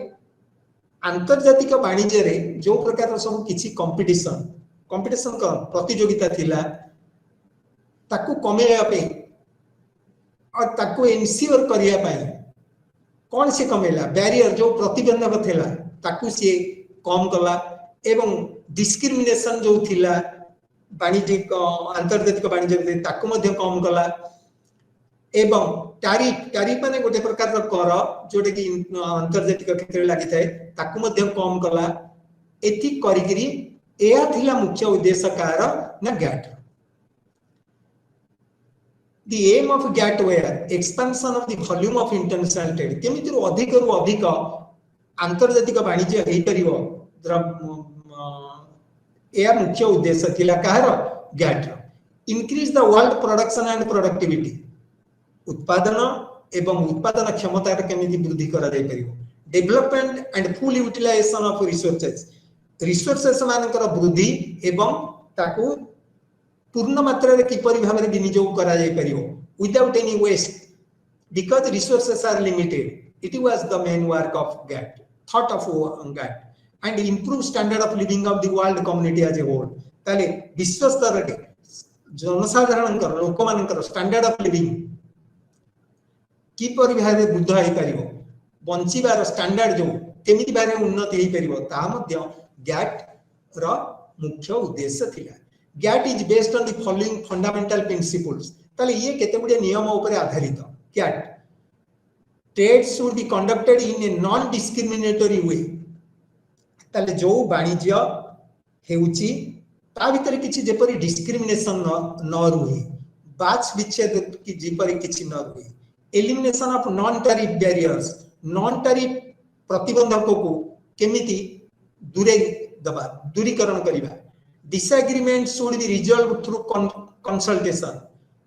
[SPEAKER 1] अंतर्जातिक वाणिज्य रे जो प्रकार सब किछि कंपटीशन का प्रतियोगिता थिला ताकू कमेया पे और ताकू एन्श्योर करिया पे कौन से कमेला बैरियर जो प्रतिबंधक थिला ताकू से कम कला एवं डिस्क्रिमिनेशन जो थिला वाणिज्यिक अंतर्जातिक वाणिज्य ताकू मध्ये कम कला एवं टैरिफ माने गोटे प्रकार कर जोटे कि अंतर्जातिक क्षेत्र में लागि थाए ताकू मध्ये कम कला एथि करिकरी एया थिला मुख्य उद्देश्य कार ना GATT the aim of GATT were expansion of the volume of international trade केमिति अधिक रु अधिक अंतर्जातिक वाणिज्य हेई परिबो एया मुख्य उद्देश्य थिला car GATT increase the world production and productivity उत्पादन एवं उत्पादन क्षमता केमिति वृद्धि करा जाय परिबो development and full utilisation of resources मानकर वृद्धि एवं ताकू पूर्ण मात्रा रे किपरि भाव रे विनियोग करा जाय परियो without any waste because resources are limited it was the main work of GATT thought of GATT and improve standard of living of the world community as a whole ताले विश्व स्तर रे जनसाधारण कर लोक मानकर स्टैंडर्ड ऑफ लिविंग किपरि भाव रे वृद्धि होई परियो बंचिबार स्टैंडर्ड जो केमिति भाव रे उन्नति होई परियो ता मध्ये GATT रो मुख्य उद्देश्य थिला GATT is based on the following fundamental principles ताले ये केते गुडे नियम ऊपर आधारित GATT trade should be conducted in a non discriminatory way ताले जो वाणिज्य हेउची ता भीतर किछि जेपरि डिस्क्रिमिनेशन न रुहे बाच विच्छेद कि जेपरि किछि न रुहे elimination of non tariff barriers non tariff प्रतिबंधक को केमिति दूरे दबा दूरीकरण करिबा disagreement should be resolved through consultation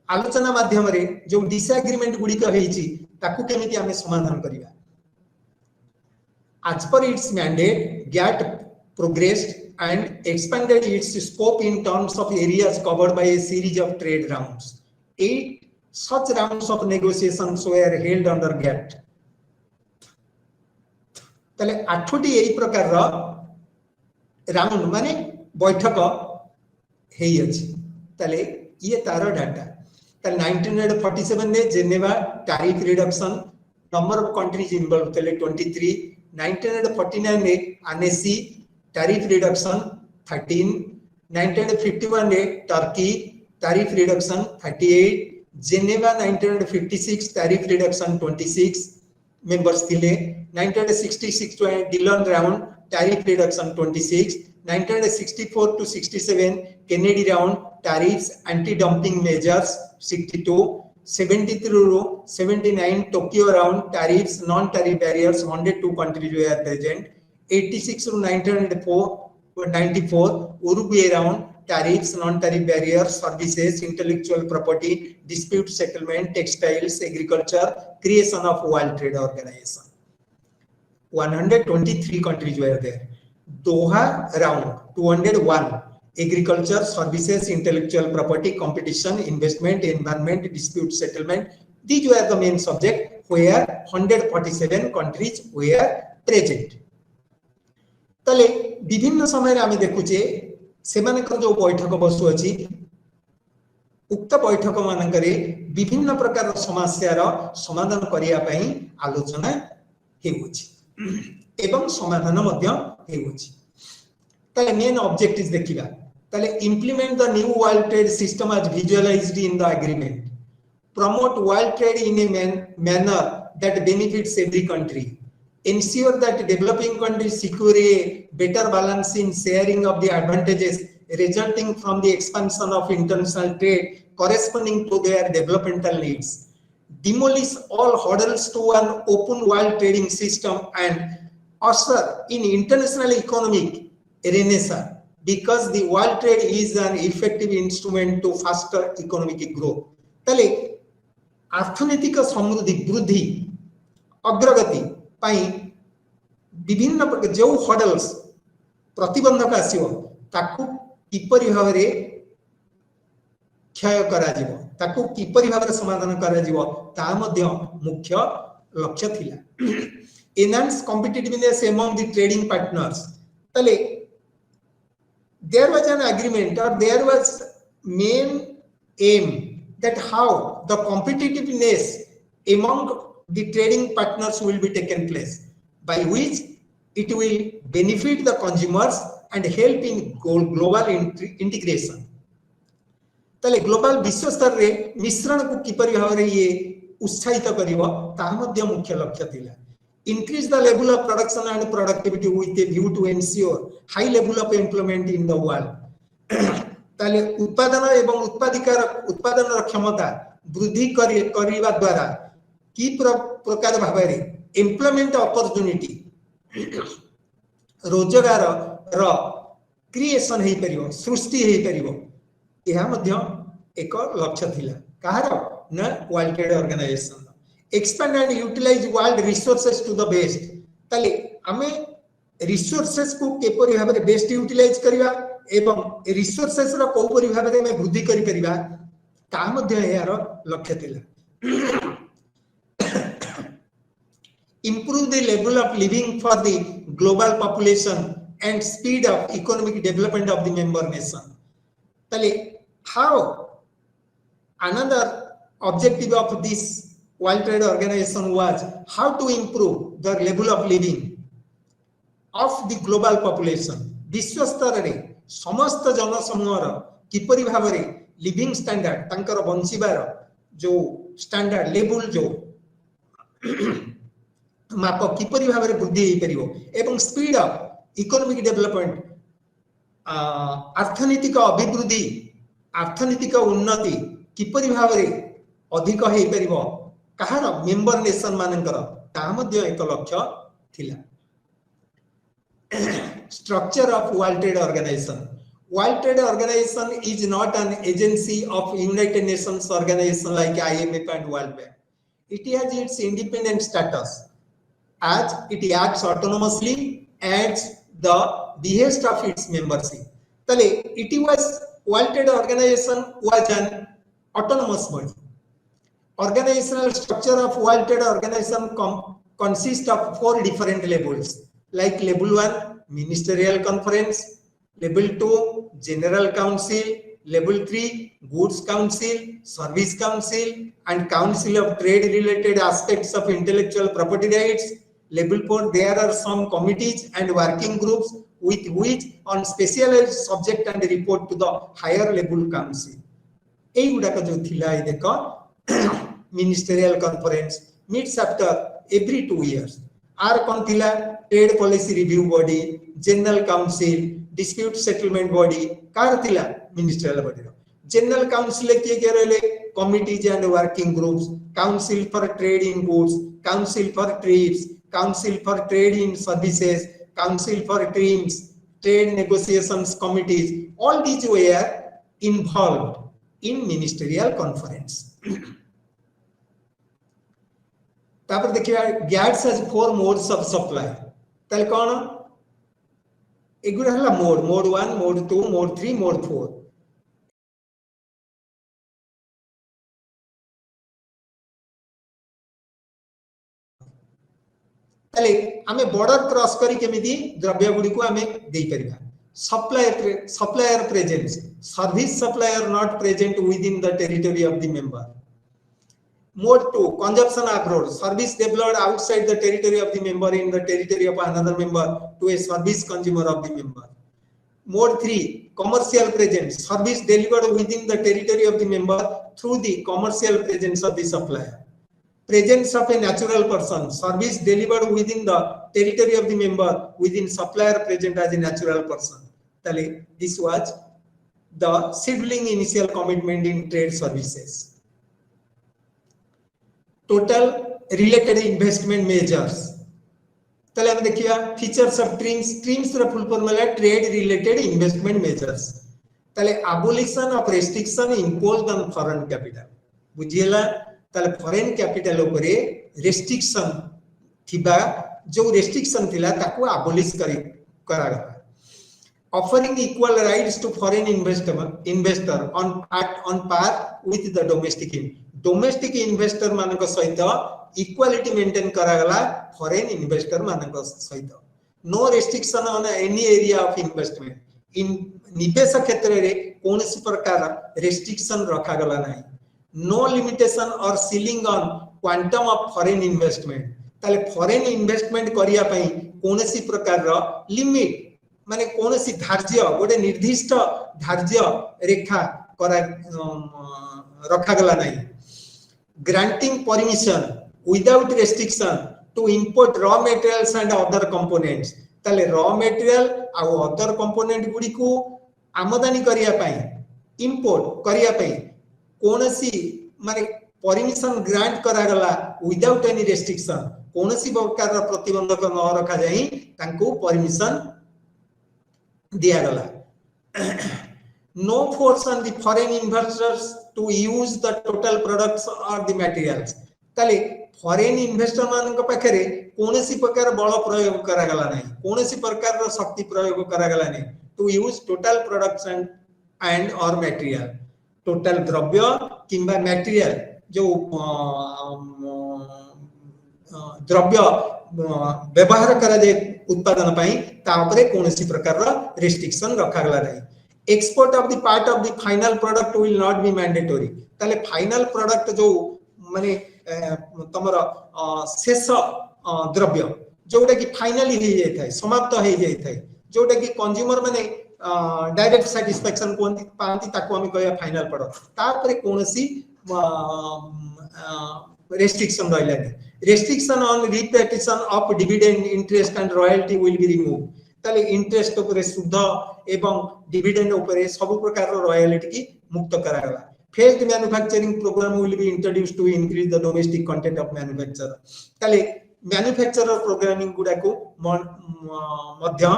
[SPEAKER 1] आलोचना माध्यम रे जो डिसएग्रीमेंट गुडी का हेची ताकू केमिति हमें समाधान करिबा as per its mandate GATT progressed and expanded its scope in terms of areas covered by a series of trade rounds 8 such rounds of negotiations were held under GATT तले 8टी एई प्रकार रो राउंड माने बैठक हेई अछि तले ये तारो डाटा तले 1947 ने Geneva tariff reduction number of countries involve तले 23 1949 ने आनेसी टैरिफ रिडक्शन 13 1951 ने Turkey tariff reduction 38 Geneva 1956 tariff reduction 26 members थिले 1966 to Dillon round tariff reduction 26 1964 to 67 Kennedy round tariffs anti-dumping measures 62 73 to 79 Tokyo round tariffs non-tariff barriers 102 countries were present 86 to 1994 Uruguay round tariffs non-tariff barriers services intellectual property dispute settlement textiles agriculture creation of World Trade Organization 123 countries were there. Doha round 201 agriculture, services, intellectual property, competition, investment, environment, dispute settlement. These were the main subject where 147 countries were present. तले विभिन्न समय रे आमे देखुचे सेमानकर जो बैठक बसु अछि उक्त बैठक मानकरे विभिन्न प्रकार समस्या रो समाधान करिया पई आलोचना हेउछि एवं समाधान मध्य हेउछि तले मेन ऑब्जेक्टिव्स देखिबा तले implement the new world trade system as visualized in the agreement promote world trade in a manner that benefits every country ensure that developing countries secure a better balance in sharing of the advantages resulting from the expansion of international trade corresponding to their developmental needs demolish all hurdles to an open world trading system and usher in international economic renaissance because the world trade is an effective instrument to faster economic growth तले अर्थनैतिक समृद्धि वृद्धि अग्रगति पाई विभिन्न प्रकार जो hurdles प्रतिबंधक आसीबो ताकू किपरि भाबरे क्षय करा जिवो ताकू किपरि भाबरे समाधान करा जिवो ता मध्ये मुख्य लक्ष्य थिला enhance competitiveness among the trading partners तले देयर वाज एन एग्रीमेंट और there was main aim that how the competitiveness among the trading partners will be taken place by which it will benefit the consumers and help in global integration तले global विश्व स्तर रे मिश्रण को किपरि भाव रे ये उत्साहित करिवो ता मध्ये मुख्य लक्ष्य थिला increase the level of production and productivity with a view to ensure high level of employment in the world ताले उत्पादन एवं उत्पादन क्षमता वृद्धि करिवा द्वारा की प्रकार भाव रे एम्प्लॉयमेंट अपॉर्चुनिटी रोजगार रो क्रिएशन हे परिबो सृष्टि हे परिबो एहा मध्ये एक लक्ष्य थिला कहार न world trade organization expand and utilize world resources to the best तले हमें रिसोर्सेस को केपरि भाबरे बेस्ट यूटिलाइज करिवा एवं रिसोर्सेस रो कोपरि भाबरे में वृद्धि करि परिबा ता मध्ये यार लक्ष्य थिला improve the level of living for the global population and speed up economic development of the member nation tale how another objective of this world trade organization was how to improve the level of living of the global population विश्व स्तर रे समस्त जनसमूह रो किपरि भाव रे living standard तांकर बंसीबार जो standard level जो माप किपरि भाव रे वृद्धि हे परिबो एवं स्पीड अप इकोनॉमिक डेवलपमेंट अर्थनैतिक अभिवृद्धि अर्थनैतिक उन्नति किपरि भाव रे अधिक हे परिबो कहार मेंबर नेशन मानकर ता मध्ये एक लक्ष्य थिला। structure of World Trade Organization. World Trade Organization is not an agency of United Nations organization like IMF and World Bank. It has its independent status as it acts autonomously at the behest of its membership. It was World Trade Organization was an autonomous body. Organizational structure of World Trade Organization consists of 4 different levels, like level 1, Ministerial Conference, level 2, General Council, level 3, Goods Council, Service Council, and Council of Trade related aspects of intellectual property rights. Level 4, there are some committees and working groups with which on specialized subject and report to the higher level council. एगुड़ाक जो थिला देख ministerial conference meets after every 2 years. आर कौन थिला trade policy review body, general council, dispute settlement body कार थिला ministerial body. General council के रहले committees and working groups, council for trade in goods, council for TRIPS, council for trade in services, council for TRIMS, trade negotiations committees, all these were involved in ministerial conference. तापर देखिए GATS has 4 modes of supply. तल कौन एगुड़ा हला mode 1, mode 2, mode 3, mode 4. तले आमे border cross करी केमिति द्रव्य गुडी को आमे देई परिबा. Supplier presence, service supplier not present within the territory of the member. Mode 2, consumption abroad, service developed outside the territory of the member in the territory of another member to a service consumer of the member. Mode 3, commercial presence, service delivered within the territory of the member through the commercial presence of the supplier. Presence of a natural person, service delivered within the territory of the member within supplier present as a natural person. This was the seedling initial commitment in trade services. Total related investment measures. तले हम देखिए features of TRIMS रा full form है trade related investment measures. तले abolition of restriction imposed on foreign capital. बुझिएला तले foreign capital उपरे restriction थिबा जो restriction थिला ताकू abolish करा गया. Offering equal rights to foreign investor on par with the domestic investor मानक सहित equality maintain करा गला foreign investor मानक सहित. No restriction on any area of investment. In निवेश क्षेत्र रे कोनसी प्रकार restriction रखा गला नहीं. No limitation or ceiling on quantum of foreign investment. ताले foreign investment करिया पई कोनसी प्रकार रो limit माने कोनसी धार्य गोटे निर्दिष्ट धार्य रेखा करा रखा गला नहीं. Granting permission without restriction to import raw materials and other components. ताले raw material और other component गुडी को आमदानी करिया पई import करिया पई कोनसी माने परमिशन ग्रांट करा गला विदाउट एनी रेस्ट्रिक्शन. कोनसी प्रकार प्रतिबंधक न रखा जाई तांको परमिशन दिया गला. No force on the foreign investors to use the total products or the materials. ताले foreign investor मानक पाखरे कोनसी प्रकार बल प्रयोग करा गला नहीं, कोनसी प्रकार रो शक्ति प्रयोग करा गला नहीं to use total products and or material. Total द्रव्य किंबा मटेरियल जो द्रव्य व्यवहार करा दे उत्पादन पाई ता उपरे कोनसी प्रकार रा रेस्ट्रिक्शन रखा गला नहीं. Export of the part of the final product will not be mandatory. ताले फाइनल प्रोडक्ट जो माने तमरा शेष द्रव्य जोटा कि फाइनली हे जाय थाय समाप्त हे जाय थाय जोटा कि कंज्यूमर माने डायरेक्ट सैटिस्फैक्शन कोन पांती ताको हम कहया फाइनल प्रोडक्ट तापरे कोनसी restriction रहला. Restriction on repatriation of dividend, interest and royalty will be removed. ताले इंटरेस्ट ऊपर सुध एवं डिविडेंड ऊपर सब प्रकार रो रॉयल्टी की मुक्त करा गला. Phased manufacturing program will be introduced to increase the domestic content of manufacture. ताले मैन्युफैक्चरर प्रोग्रामिंग गुडा को मध्य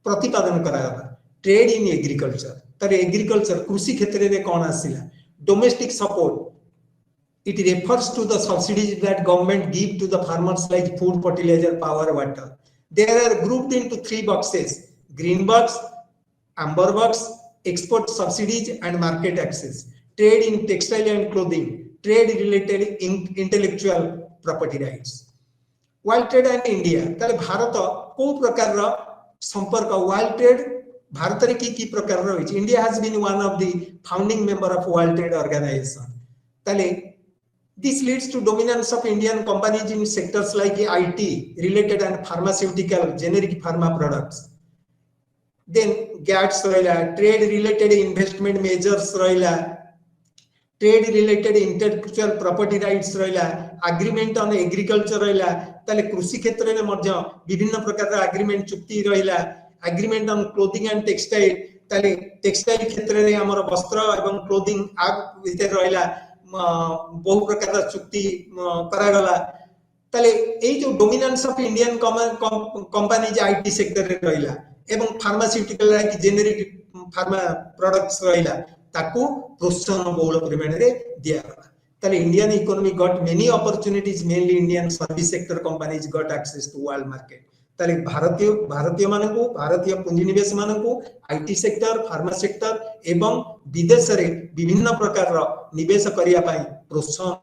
[SPEAKER 1] प्रतिपादन करागला ट्रेड इन एग्रीकल्चर तर एग्रीकल्चर कृषि क्षेत्र रे कोन आसिला domestic support it refers to the subsidies that government give to the farmers like food fertilizer power water they are grouped into 3 boxes green box amber box export subsidies and market access trade in textile and clothing trade related intellectual property rights world trade and India ताले भारत को प्रकार रो संपर्क world trade Bharat रे की प्रकार रो होई India has been one of the founding member of world trade organisation ताले this leads to dominance of Indian companies in sectors like IT related and pharmaceutical generic pharma products then GATS रहिला trade related investment measures रहिला trade related intellectual property rights रहिला agreement on agriculture रहिला ताले कृषि क्षेत्र रे मध्य विभिन्न प्रकार एग्रीमेंट चुक्ति रहिला agreement on clothing and textile ताले टेक्सटाइल क्षेत्र रे हमर वस्त्र एवं क्लोथिंग आग भीतर रहिला बहु प्रकार चुक्ति करा गला ताले एई जो dominance of Indian companies IT sector रे रहिला एवं pharmaceutical like generic pharma products रहिला ताकू प्रोत्साहन बहुल परिमाण रे दिया गला ताले Indian economy got many opportunities mainly Indian service sector companies got access to world market ताले भारतीय मानकू भारतीय पुंजी निवेश मानकू आईटी सेक्टर फार्मा सेक्टर एवं विदेश रे विभिन्न प्रकार रो निवेश करिया पाई प्रोत्साहन